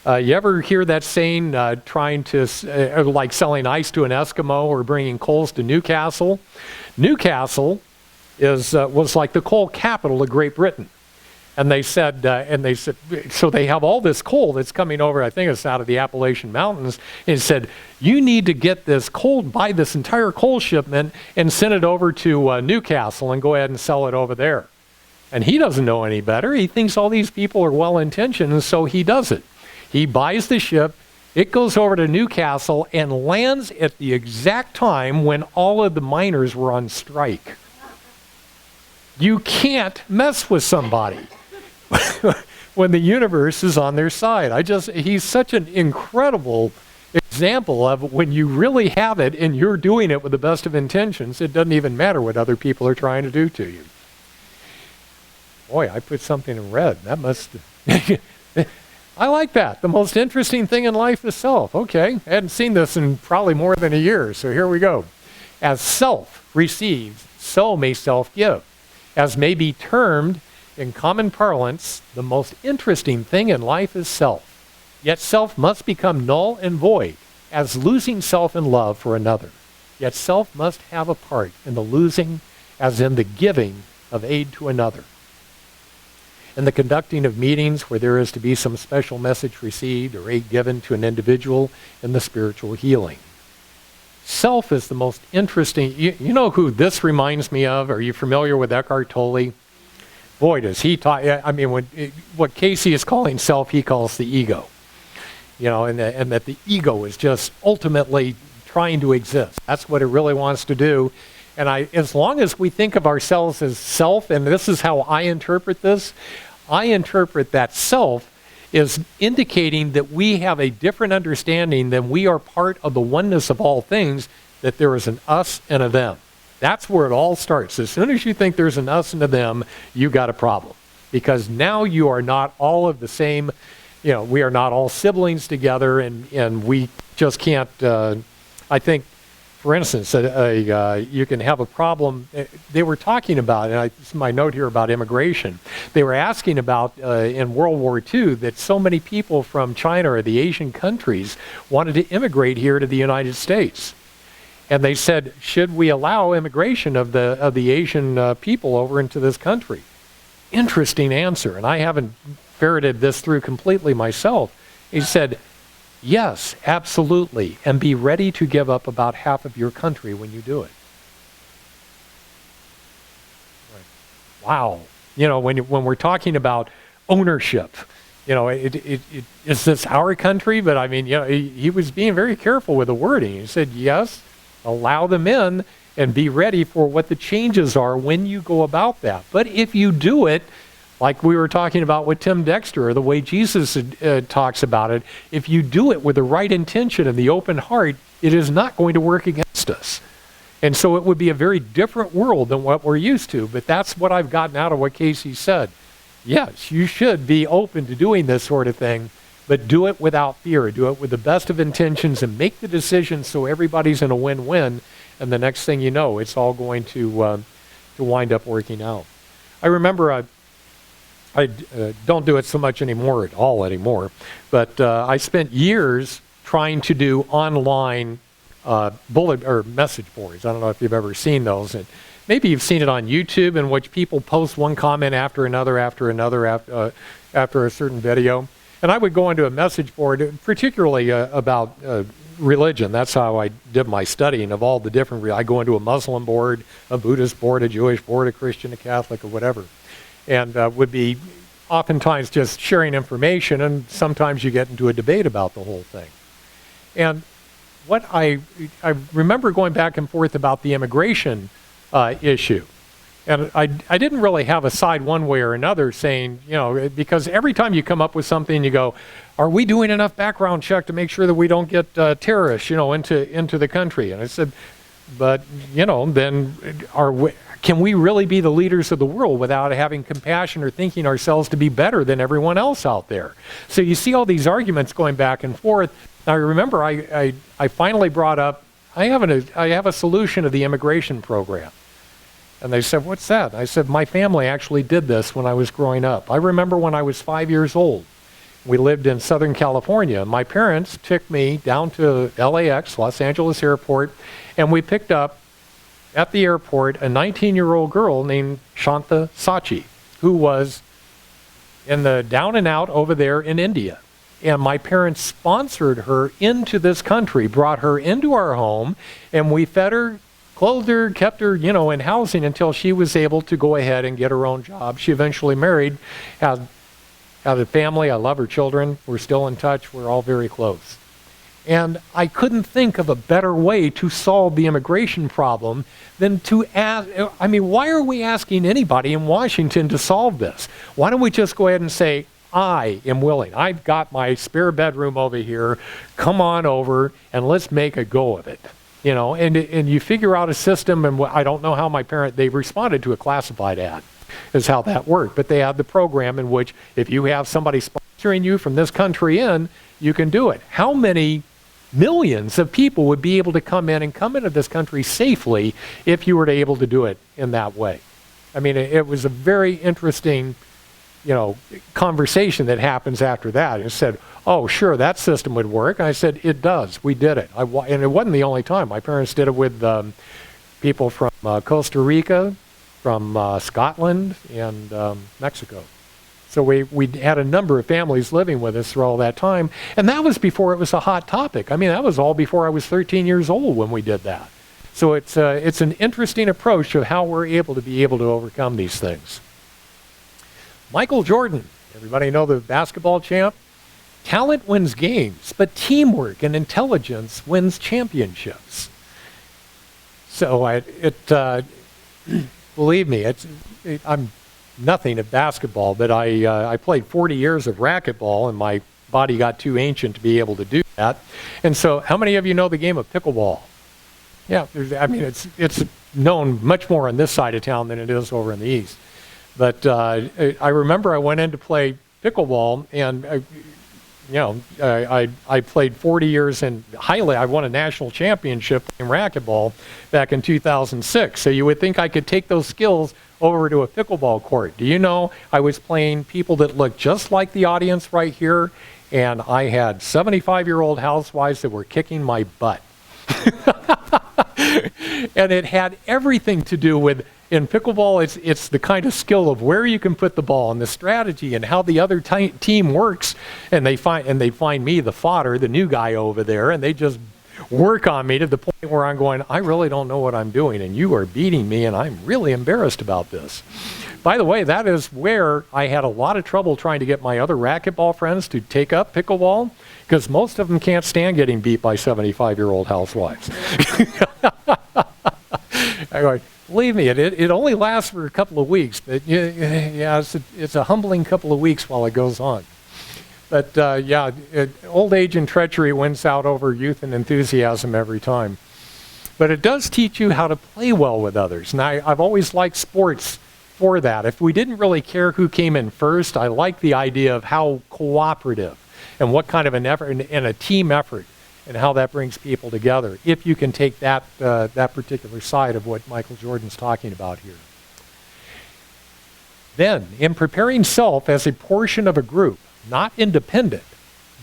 You ever hear that saying, trying to, like selling ice to an Eskimo or bringing coals to Newcastle? Newcastle was like the coal capital of Great Britain. And they said, so they have all this coal that's coming over, I think it's out of the Appalachian Mountains, and it said, you need to get this coal, buy this entire coal shipment and send it over to Newcastle and go ahead and sell it over there. And he doesn't know any better. He thinks all these people are well-intentioned, and so he does it. He buys the ship, it goes over to Newcastle and lands at the exact time when all of the miners were on strike. You can't mess with somebody when the universe is on their side. He's such an incredible example of when you really have it and you're doing it with the best of intentions, it doesn't even matter what other people are trying to do to you. Boy, I put something in red. That must... I like that. The most interesting thing in life is self. Okay, I hadn't seen this in probably more than a year, so here we go. As self receives, so may self give. As may be termed in common parlance, the most interesting thing in life is self. Yet self must become null and void, as losing self in love for another. Yet self must have a part in the losing, as in the giving of aid to another. In the conducting of meetings where there is to be some special message received or aid given to an individual in the spiritual healing. Self is the most interesting. You know who this reminds me of? Are you familiar with Edgar Cayce? Boy, does he talk. I mean, what Cayce is calling self, he calls the ego. You know, and that the ego is just ultimately trying to exist. That's what it really wants to do. And as long as we think of ourselves as self, and this is how I interpret this, I interpret that self is indicating that we have a different understanding than we are part of the oneness of all things, that there is an us and a them. That's where it all starts. As soon as you think there's an us and a them, you got a problem. Because now you are not all of the same, you know, we are not all siblings together, and we just can't, I think, for instance, you can have a problem. They were talking about, and this is my note here about immigration. They were asking about in World War II that so many people from China or the Asian countries wanted to immigrate here to the United States. And they said, should we allow immigration of the Asian people over into this country? Interesting answer, and I haven't ferreted this through completely myself. He said, yes, absolutely, and be ready to give up about half of your country when you do it. Wow. You know, when we're talking about ownership, you know, is this our country? But I mean, you know, he was being very careful with the wording. He said, yes, allow them in and be ready for what the changes are when you go about that. But if you do it, like we were talking about with Tim Dexter, or the way Jesus talks about it, if you do it with the right intention and the open heart, it is not going to work against us. And so it would be a very different world than what we're used to. But that's what I've gotten out of what Cayce said. Yes, you should be open to doing this sort of thing, but do it without fear. Do it with the best of intentions and make the decision so everybody's in a win-win. And the next thing you know, it's all going to wind up working out. I remember I don't do it so much anymore at all anymore, but I spent years trying to do online bullet or message boards. I don't know if you've ever seen those, and maybe you've seen it on YouTube, in which people post one comment after another after a certain video. And I would go into a message board, particularly about religion. That's how I did my studying of all the different. I go into a Muslim board, a Buddhist board, a Jewish board, a Christian, a Catholic, or whatever. And would be oftentimes just sharing information, and sometimes you get into a debate about the whole thing. And what I remember going back and forth about the immigration issue. And I didn't really have a side one way or another, saying, you know, because every time you come up with something, you go, are we doing enough background check to make sure that we don't get terrorists, you know, into the country? And I said, but, you know, then can we really be the leaders of the world without having compassion or thinking ourselves to be better than everyone else out there? So you see all these arguments going back and forth. Now, I remember I finally brought up, I have a solution to the immigration program. And they said, what's that? I said, my family actually did this when I was growing up. I remember when I was 5 years old. We lived in Southern California. My parents took me down to LAX, Los Angeles Airport, and we picked up at the airport a 19-year-old girl named Shanta Sachi, who was in the down and out over there in India. And my parents sponsored her into this country, brought her into our home, and we fed her, clothed her, kept her, you know, in housing until she was able to go ahead and get her own job. She eventually married, had a family. I love her children. We're still in touch. We're all very close. And I couldn't think of a better way to solve the immigration problem than to ask. I mean, why are we asking anybody in Washington to solve this? Why don't we just go ahead and say, I am willing. I've got my spare bedroom over here. Come on over and let's make a go of it. You know, and you figure out a system, and I don't know how they responded to a classified ad, is how that worked. But they had the program in which if you have somebody sponsoring you from this country in, you can do it. How many millions of people would be able to come into this country safely if you were able to do it in that way? I mean, it was a very interesting, you know, conversation that happens after that. It said, oh, sure, that system would work. And I said, it does. We did it. And it wasn't the only time. My parents did it with people from Costa Rica, from Scotland, and Mexico. So we had a number of families living with us through all that time. And that was before it was a hot topic. I mean, that was all before I was 13 years old when we did that. So it's an interesting approach of how we're able to overcome these things. Michael Jordan, everybody know the basketball champ? Talent wins games, but teamwork and intelligence wins championships. So believe me, I'm nothing at basketball, but I played 40 years of racquetball, and my body got too ancient to be able to do that. And so how many of you know the game of pickleball? Yeah, I mean, it's known much more on this side of town than it is over in the east. But I remember I went in to play pickleball, and I played 40 years, and I won a national championship in racquetball back in 2006. So you would think I could take those skills over to a pickleball court. Do you know I was playing people that looked just like the audience right here, and I had 75-year-old housewives that were kicking my butt. And it had everything to do with, in pickleball, it's the kind of skill of where you can put the ball and the strategy and how the other team works. And they find me, the fodder, the new guy over there, and they just work on me to the point where I'm going, I really don't know what I'm doing, and you are beating me, and I'm really embarrassed about this. By the way, that is where I had a lot of trouble trying to get my other racquetball friends to take up pickleball, because most of them can't stand getting beat by 75-year-old housewives. Believe me, it only lasts for a couple of weeks, but yeah, it's a humbling couple of weeks while it goes on. But old age and treachery wins out over youth and enthusiasm every time. But it does teach you how to play well with others. And I've always liked sports for that. If we didn't really care who came in first, I like the idea of how cooperative and what kind of an effort and a team effort and how that brings people together, if you can take that particular side of what Michael Jordan's talking about here. Then, in preparing self as a portion of a group, not independent,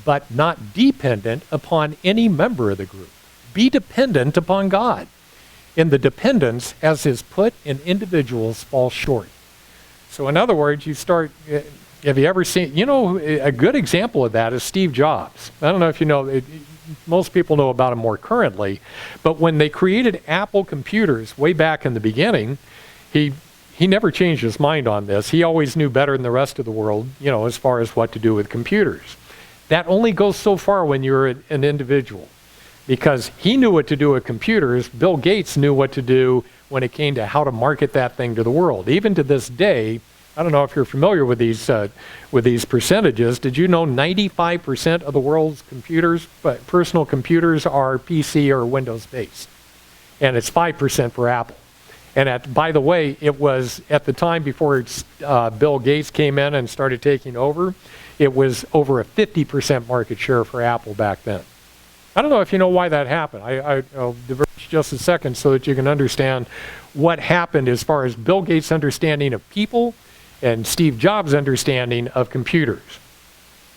but not dependent upon any member of the group. Be dependent upon God. In the dependence, as is put in individuals, fall short. So in other words, have you ever seen, a good example of that is Steve Jobs. I don't know if you know, most people know about him more currently, but when they created Apple computers way back in the beginning, he never changed his mind on this. He always knew better than the rest of the world, as far as what to do with computers. That only goes so far when you're an individual, because he knew what to do with computers. Bill Gates knew what to do when it came to how to market that thing to the world. Even to this day, I don't know if you're familiar with these percentages. Did you know 95% of the world's personal computers are PC or Windows based? And it's 5% for Apple. And by the way, it was at the time before Bill Gates came in and started taking over, it was over a 50% market share for Apple back then. I don't know if you know why that happened. I'll diverge just a second so that you can understand what happened as far as Bill Gates' understanding of people and Steve Jobs' understanding of computers.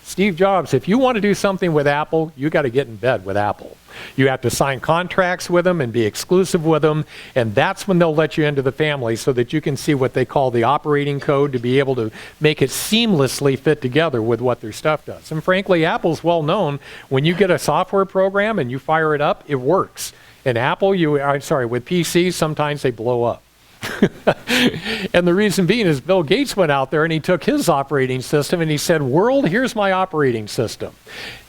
Steve Jobs, if you want to do something with Apple, you got to get in bed with Apple. You have to sign contracts with them and be exclusive with them, and that's when they'll let you into the family so that you can see what they call the operating code to be able to make it seamlessly fit together with what their stuff does. And frankly, Apple's well known. When you get a software program and you fire it up, it works. In Apple, with PCs, sometimes they blow up. And the reason being is Bill Gates went out there and he took his operating system and he said, world, here's my operating system.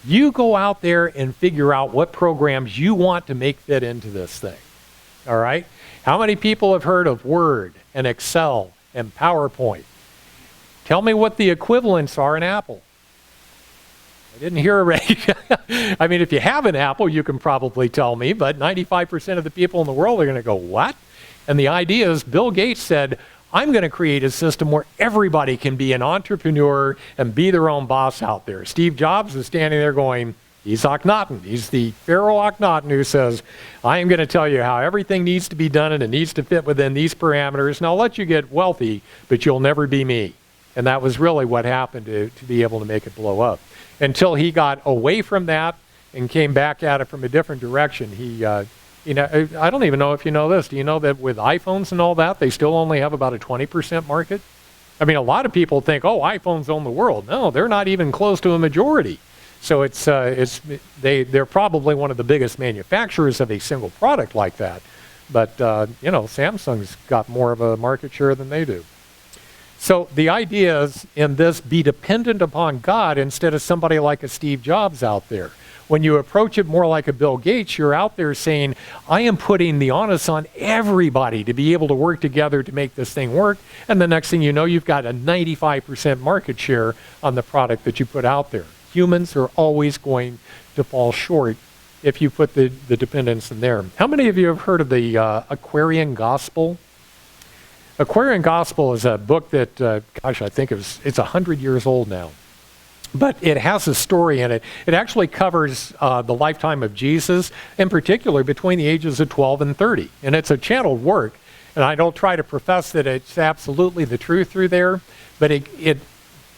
You go out there and figure out what programs you want to make fit into this thing. All right? How many people have heard of Word and Excel and PowerPoint? Tell me what the equivalents are in Apple. I didn't hear a rate. I mean, if you have an Apple, you can probably tell me, but 95% of the people in the world are going to go, what? And the idea is Bill Gates said, I'm going to create a system where everybody can be an entrepreneur and be their own boss out there. Steve Jobs is standing there going, he's Akhenaten. He's the Pharaoh Akhenaten who says, I am going to tell you how everything needs to be done and it needs to fit within these parameters, and I'll let you get wealthy, but you'll never be me. And that was really what happened to be able to make it blow up. Until he got away from that and came back at it from a different direction. I don't even know if you know this. Do you know that with iPhones and all that, they still only have about a 20% market? I mean, a lot of people think, oh, iPhones own the world. No, they're not even close to a majority. So they're probably one of the biggest manufacturers of a single product like that. But, Samsung's got more of a market share than they do. So the idea is in this, be dependent upon God instead of somebody like a Steve Jobs out there. When you approach it more like a Bill Gates, you're out there saying, I am putting the onus on everybody to be able to work together to make this thing work. And the next thing you know, you've got a 95% market share on the product that you put out there. Humans are always going to fall short if you put the dependence in there. How many of you have heard of the Aquarian Gospel? Aquarian Gospel is a book that, I think it's 100 years old now. But it has a story in it. It actually covers the lifetime of Jesus, in particular between the ages of 12 and 30. And it's a channeled work. And I don't try to profess that it's absolutely the truth through there, but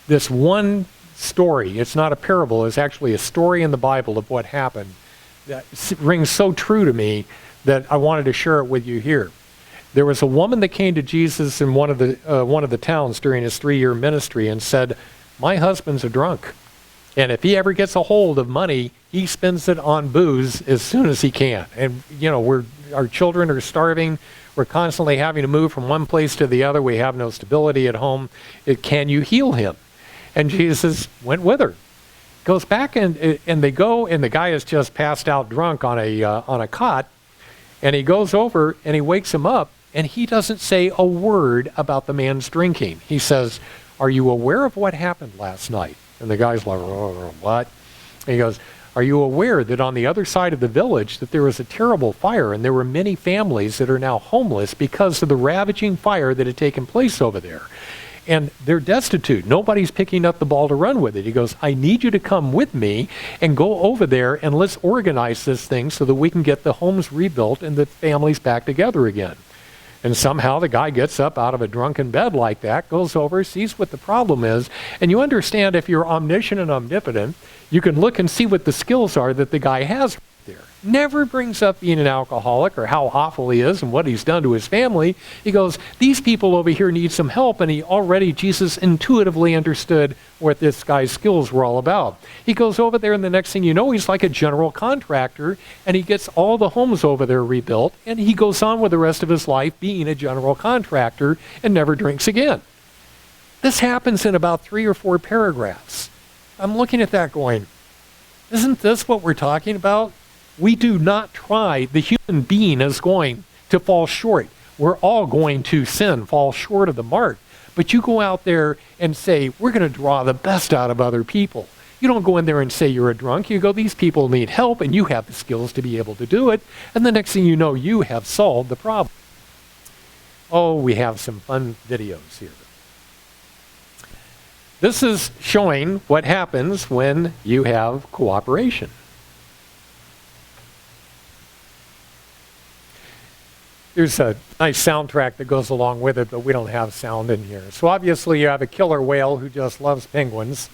this one story, it's not a parable, it's actually a story in the Bible of what happened that rings so true to me that I wanted to share it with you here. There was a woman that came to Jesus in one of the towns during his 3-year ministry and said, my husband's a drunk, and if he ever gets a hold of money, he spends it on booze as soon as he can. And our children are starving. We're constantly having to move from one place to the other. We have no stability at home. Can you heal him? And Jesus went with her. Goes back and they go, and the guy is just passed out drunk on a cot, and he goes over and he wakes him up. And he doesn't say a word about the man's drinking. He says, are you aware of what happened last night? And the guy's like, oh, what? And he goes, are you aware that on the other side of the village that there was a terrible fire and there were many families that are now homeless because of the ravaging fire that had taken place over there? And they're destitute. Nobody's picking up the ball to run with it. He goes, I need you to come with me and go over there and let's organize this thing so that we can get the homes rebuilt and the families back together again. And somehow the guy gets up out of a drunken bed like that, goes over, sees what the problem is, and you understand if you're omniscient and omnipotent, you can look and see what the skills are that the guy has right there. Never brings up being an alcoholic or how awful he is and what he's done to his family. He goes, these people over here need some help, and Jesus intuitively understood what this guy's skills were all about. He goes over there, and the next thing you know, he's like a general contractor, and he gets all the homes over there rebuilt, and he goes on with the rest of his life being a general contractor and never drinks again. This happens in about 3 or 4 paragraphs. I'm looking at that going, isn't this what we're talking about? We do not try. The human being is going to fall short. We're all going to sin, fall short of the mark. But you go out there and say, we're going to draw the best out of other people. You don't go in there and say you're a drunk. You go, these people need help, and you have the skills to be able to do it. And the next thing you know, you have solved the problem. Oh, we have some fun videos here. This is showing what happens when you have cooperation. There's a nice soundtrack that goes along with it, but we don't have sound in here. So obviously you have a killer whale who just loves penguins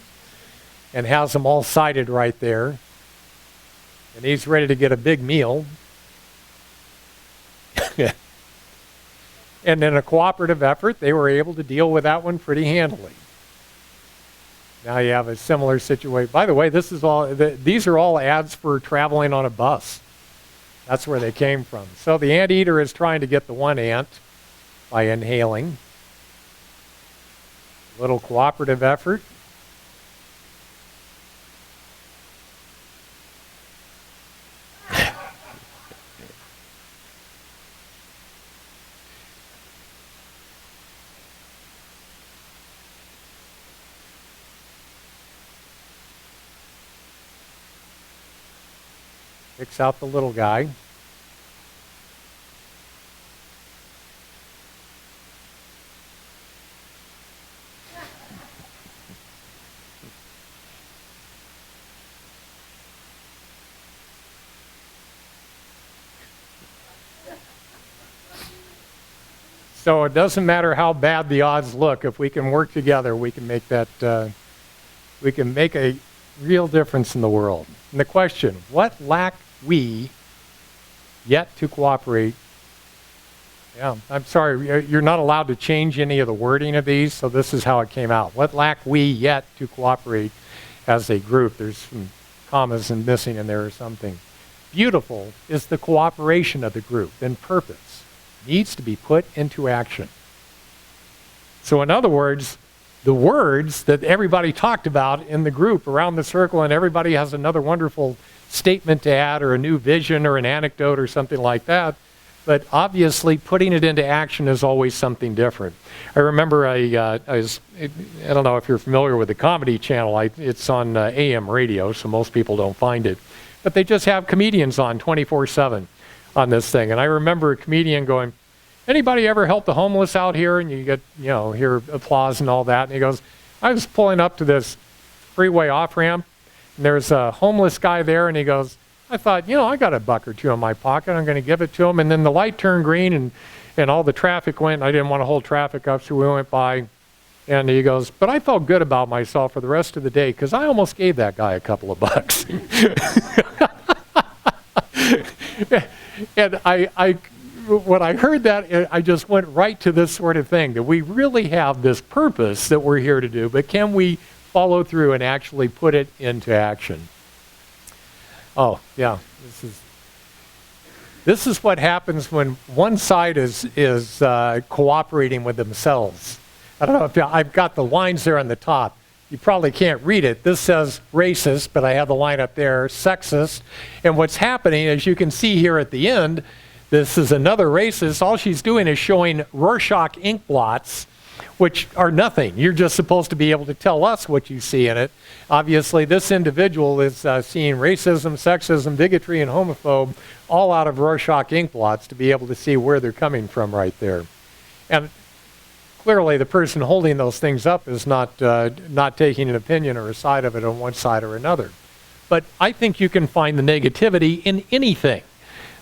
and has them all sighted right there. And he's ready to get a big meal. And in a cooperative effort, they were able to deal with that one pretty handily. Now you have a similar situation. By the way, these are all ads for traveling on a bus. That's where they came from. So the anteater is trying to get the one ant by inhaling. A little cooperative effort. picks out the little guy. So it doesn't matter how bad the odds look. If we can work together, we can make that. We can make a real difference in the world. And the question: what lack we yet to cooperate? Yeah, I'm sorry. You're not allowed to change any of the wording of these. So this is how it came out. What lack we yet to cooperate as a group? There's some commas and missing in there or something. Beautiful is the cooperation of the group and purpose needs to be put into action. So in other words, the words that everybody talked about in the group around the circle, and everybody has another wonderful statement to add or a new vision or an anecdote or something like that, but obviously putting it into action is always something different. I remember I don't know if you're familiar with the Comedy Channel. It's on AM radio, so most people don't find it. But they just have comedians on 24/7 on this thing. And I remember a comedian going, anybody ever help the homeless out here? And you get, hear applause and all that. And he goes, I was pulling up to this freeway off-ramp, and there's a homeless guy there, and he goes, I thought, I got $1 or $2 in my pocket. I'm going to give it to him. And then the light turned green, and all the traffic went, and I didn't want to hold traffic up, so we went by. And he goes, but I felt good about myself for the rest of the day because I almost gave that guy a couple of bucks. And when I heard that, I just went right to this sort of thing, that we really have this purpose that we're here to do, but can we follow through and actually put it into action? Oh, yeah, this is what happens when one side is cooperating with themselves. I don't know if I've got the lines there on the top. You probably can't read it. This says racist, but I have the line up there, sexist. And what's happening, as you can see here at the end, this is another racist. All she's doing is showing Rorschach ink blots, which are nothing. You're just supposed to be able to tell us what you see in it. Obviously, this individual is seeing racism, sexism, bigotry, and homophobe all out of Rorschach ink blots to be able to see where they're coming from right there. And clearly, the person holding those things up is not taking an opinion or a side of it on one side or another. But I think you can find the negativity in anything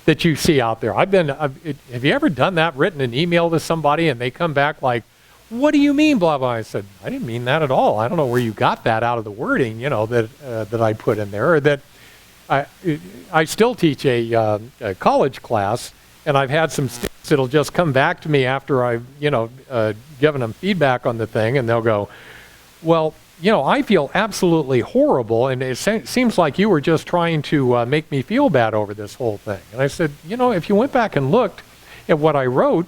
that you see out there. have you ever done that, written an email to somebody and they come back like, what do you mean, blah, blah? I said, I didn't mean that at all. I don't know where you got that out of the wording, that I put in there. Or that I still teach a college class, and I've had some students that'll just come back to me after I've, given them feedback on the thing, and they'll go, well, I feel absolutely horrible, and it seems like you were just trying to make me feel bad over this whole thing. And I said, if you went back and looked at what I wrote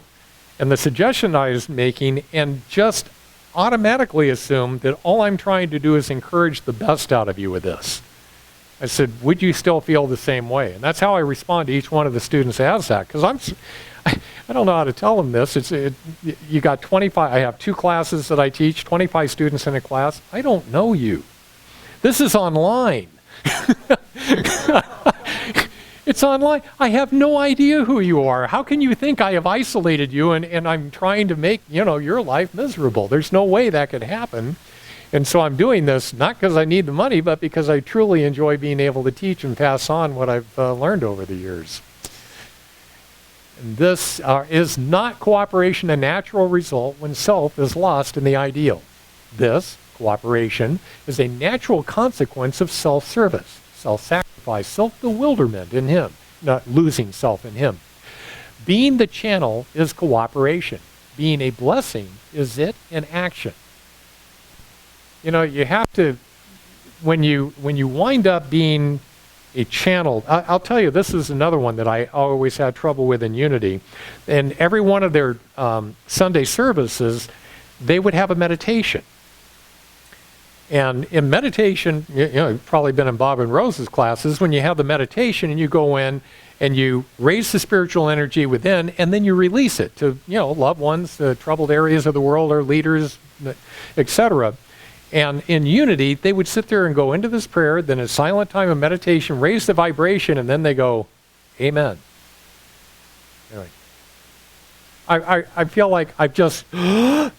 and the suggestion I was making and just automatically assumed that all I'm trying to do is encourage the best out of you with this. I said, would you still feel the same way? And that's how I respond to each one of the students as that, because I don't know how to tell them this. You got 25, I have 2 classes that I teach, 25 students in a class. I don't know you. This is online. It's online. I have no idea who you are. How can you think I have isolated you and I'm trying to make, your life miserable? There's no way that could happen. And so I'm doing this not because I need the money, but because I truly enjoy being able to teach and pass on what I've learned over the years. And this is not cooperation a natural result when self is lost in the ideal. This, cooperation, is a natural consequence of self-service, self-sacrifice, self-bewilderment in him, not losing self in him. Being the channel is cooperation. Being a blessing is it in action. You have to, when you wind up being a channel, I'll tell you, this is another one that I always had trouble with in Unity. In every one of their Sunday services, they would have a meditation. And in meditation, you've probably been in Bob and Rose's classes, when you have the meditation and you go in and you raise the spiritual energy within, and then you release it to, loved ones, the troubled areas of the world, or leaders, etc. And in unity, they would sit there and go into this prayer, then a silent time of meditation, raise the vibration, and then they go, amen. Anyway, I feel like I've just, don't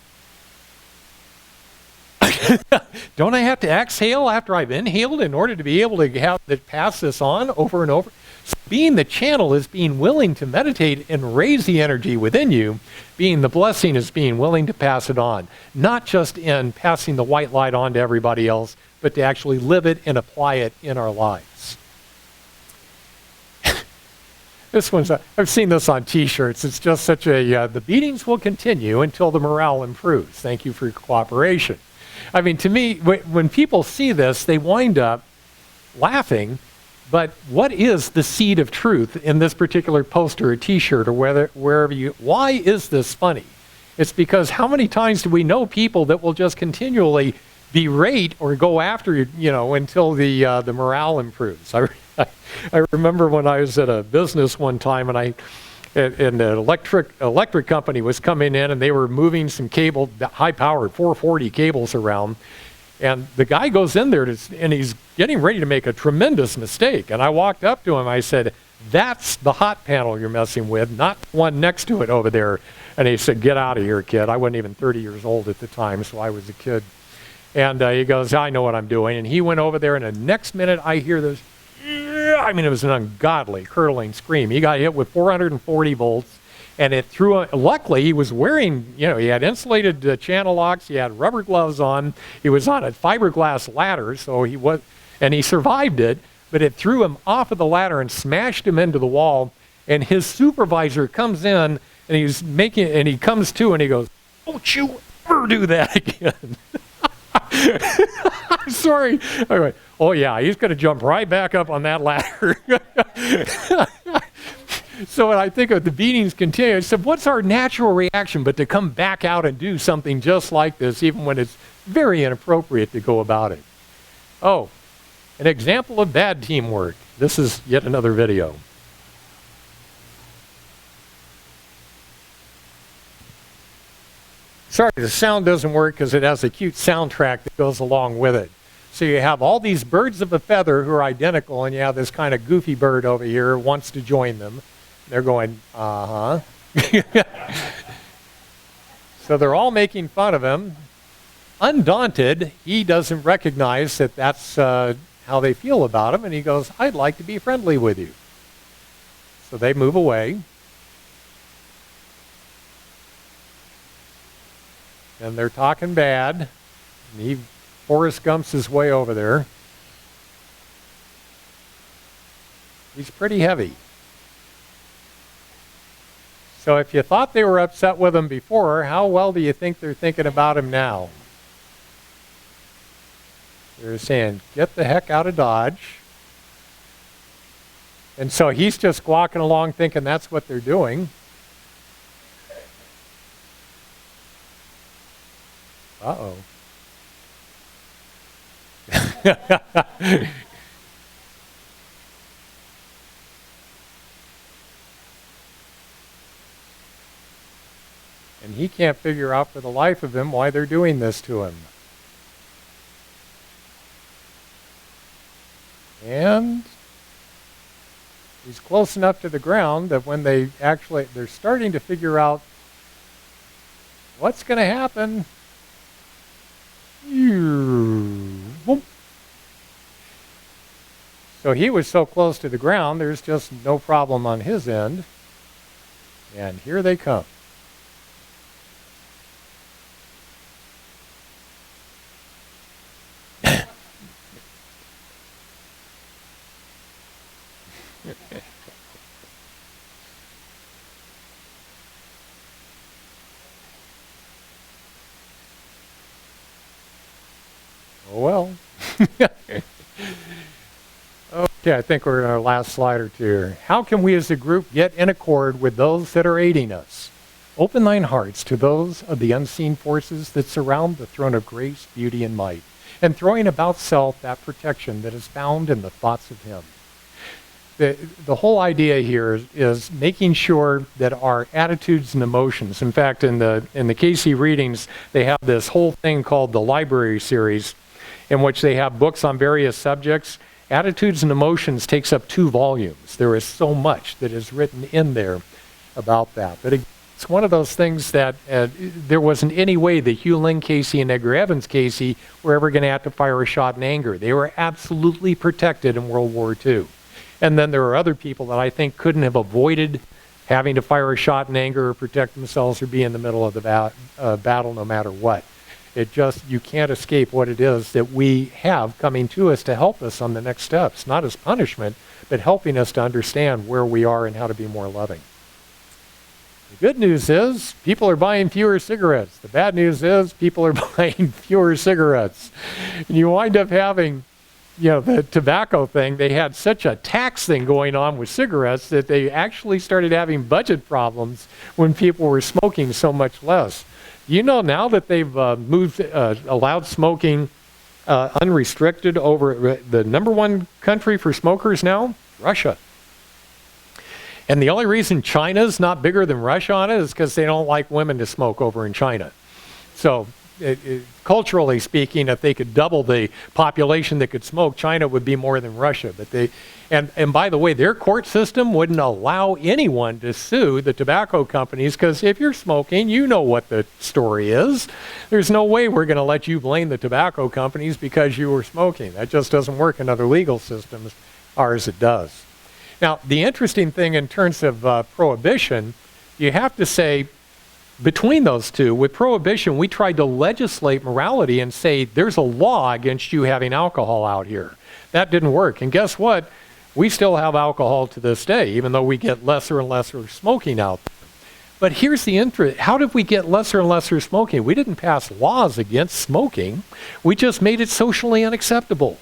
I have to exhale after I've inhaled in order to be able to pass this on over and over? So being the channel is being willing to meditate and raise the energy within you. Being the blessing is being willing to pass it on. Not just in passing the white light on to everybody else, but to actually live it and apply it in our lives. I've seen this on t-shirts. It's just such a, the beatings will continue until the morale improves. Thank you for your cooperation. I mean, to me, when people see this, they wind up laughing. But what is the seed of truth in this particular poster or t-shirt or wherever why is this funny? It's because how many times do we know people that will just continually berate or go after, until the morale improves? I remember when I was at a business one time and an electric company was coming in and they were moving some cable, high-powered 440 cables around. And the guy goes in there and he's getting ready to make a tremendous mistake. And I walked up to him. I said, that's the hot panel you're messing with, not the one next to it over there. And he said, get out of here, kid. I wasn't even 30 years old at the time, so I was a kid. And he goes, I know what I'm doing. And he went over there, and the next minute I hear this, it was an ungodly, curdling scream. He got hit with 440 volts. And it threw, luckily he was wearing, he had insulated channel locks, he had rubber gloves on, he was on a fiberglass ladder, and he survived it, but it threw him off of the ladder and smashed him into the wall, and his supervisor comes in, and he comes to, and he goes, don't you ever do that again. I'm sorry. Anyway, oh yeah, he's going to jump right back up on that ladder. So when I think of the beatings continue, I said, what's our natural reaction but to come back out and do something just like this, even when it's very inappropriate to go about it? Oh, an example of bad teamwork. This is yet another video. Sorry, the sound doesn't work because it has a cute soundtrack that goes along with it. So you have all these birds of a feather who are identical, and you have this kind of goofy bird over here who wants to join them. They're going, uh-huh. So they're all making fun of him. Undaunted, he doesn't recognize that that's how they feel about him, and he goes, I'd like to be friendly with you. So they move away. And they're talking bad, and he Forrest Gump's his way over there. He's pretty heavy. So if you thought they were upset with him before, how well do you think they're thinking about him now? They're saying, get the heck out of Dodge. And so he's just walking along thinking that's what they're doing. Uh-oh. And he can't figure out for the life of him why they're doing this to him. And he's close enough to the ground that when they're starting to figure out what's going to happen. So he was so close to the ground, there's just no problem on his end. And here they come. Oh well. Okay, I think we're in our last slide or two here. How can we as a group get in accord with those that are aiding us? Open thine hearts to those of the unseen forces that surround the throne of grace, beauty, and might, and throwing about self that protection that is found in the thoughts of him. the whole idea here is making sure that our attitudes and emotions, in fact, in the Cayce readings, they have this whole thing called the library series, in which they have books on various subjects. Attitudes and Emotions takes up 2 volumes. There is so much that is written in there about that. But it's one of those things that there wasn't any way that Hugh Lynn Cayce and Edgar Evans Cayce were ever going to have to fire a shot in anger. They were absolutely protected in World War II. And then there are other people that I think couldn't have avoided having to fire a shot in anger or protect themselves or be in the middle of the battle no matter what. You can't escape what it is that we have coming to us to help us on the next steps, not as punishment, but helping us to understand where we are and how to be more loving. The good news is people are buying fewer cigarettes. The bad news is people are buying fewer cigarettes. And you wind up having, the tobacco thing. They had such a tax thing going on with cigarettes that they actually started having budget problems when people were smoking so much less. You know now that they've allowed smoking unrestricted over the number 1 country for smokers now? Russia. And the only reason China's not bigger than Russia on it is because they don't like women to smoke over in China. So culturally speaking, if they could double the population that could smoke, China would be more than Russia. But and by the way, their court system wouldn't allow anyone to sue the tobacco companies, because if you're smoking, you know what the story is. There's no way we're going to let you blame the tobacco companies because you were smoking. That just doesn't work in other legal systems. Ours, it does. Now, the interesting thing in terms of prohibition, you have to say, between those two, with prohibition, we tried to legislate morality and say there's a law against you having alcohol out here. That didn't work. And guess what? We still have alcohol to this day, even though we get lesser and lesser smoking out there. But here's the interest. How did we get lesser and lesser smoking? We didn't pass laws against smoking. We just made it socially unacceptable.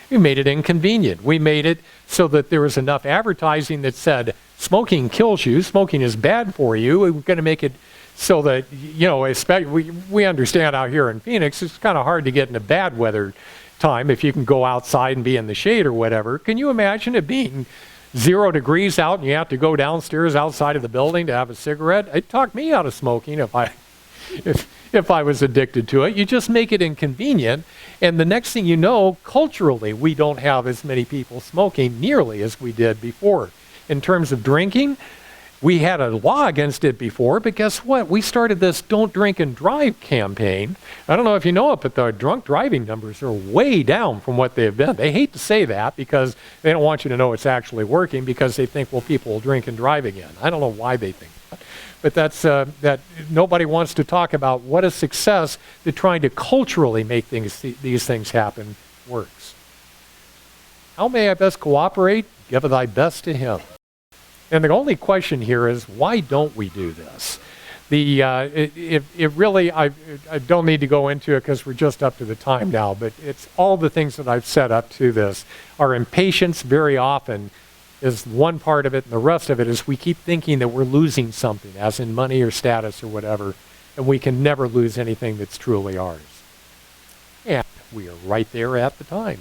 We made it inconvenient. We made it so that there was enough advertising that said, smoking kills you, smoking is bad for you. We're going to make it so that, especially we understand out here in Phoenix, it's kind of hard to get into bad weather time if you can go outside and be in the shade or whatever. Can you imagine it being 0 degrees out and you have to go downstairs outside of the building to have a cigarette? It'd talk me out of smoking if I was addicted to it. You just make it inconvenient, and the next thing you know, culturally, we don't have as many people smoking nearly as we did before. In terms of drinking, we had a law against it before, but guess what? We started this Don't Drink and Drive campaign. I don't know if you know it, but the drunk driving numbers are way down from what they've been. They hate to say that because they don't want you to know it's actually working, because they think, well, people will drink and drive again. I don't know why they think that. But that's that nobody wants to talk about what a success that trying to culturally make these things happen works. How may I best cooperate? Give thy best to him. And the only question here is, why don't we do this? It really, I don't need to go into it because we're just up to the time now, but it's all the things that I've set up to this. Our impatience very often is one part of it, and the rest of it is we keep thinking that we're losing something, as in money or status or whatever, and we can never lose anything that's truly ours. And we are right there at the time.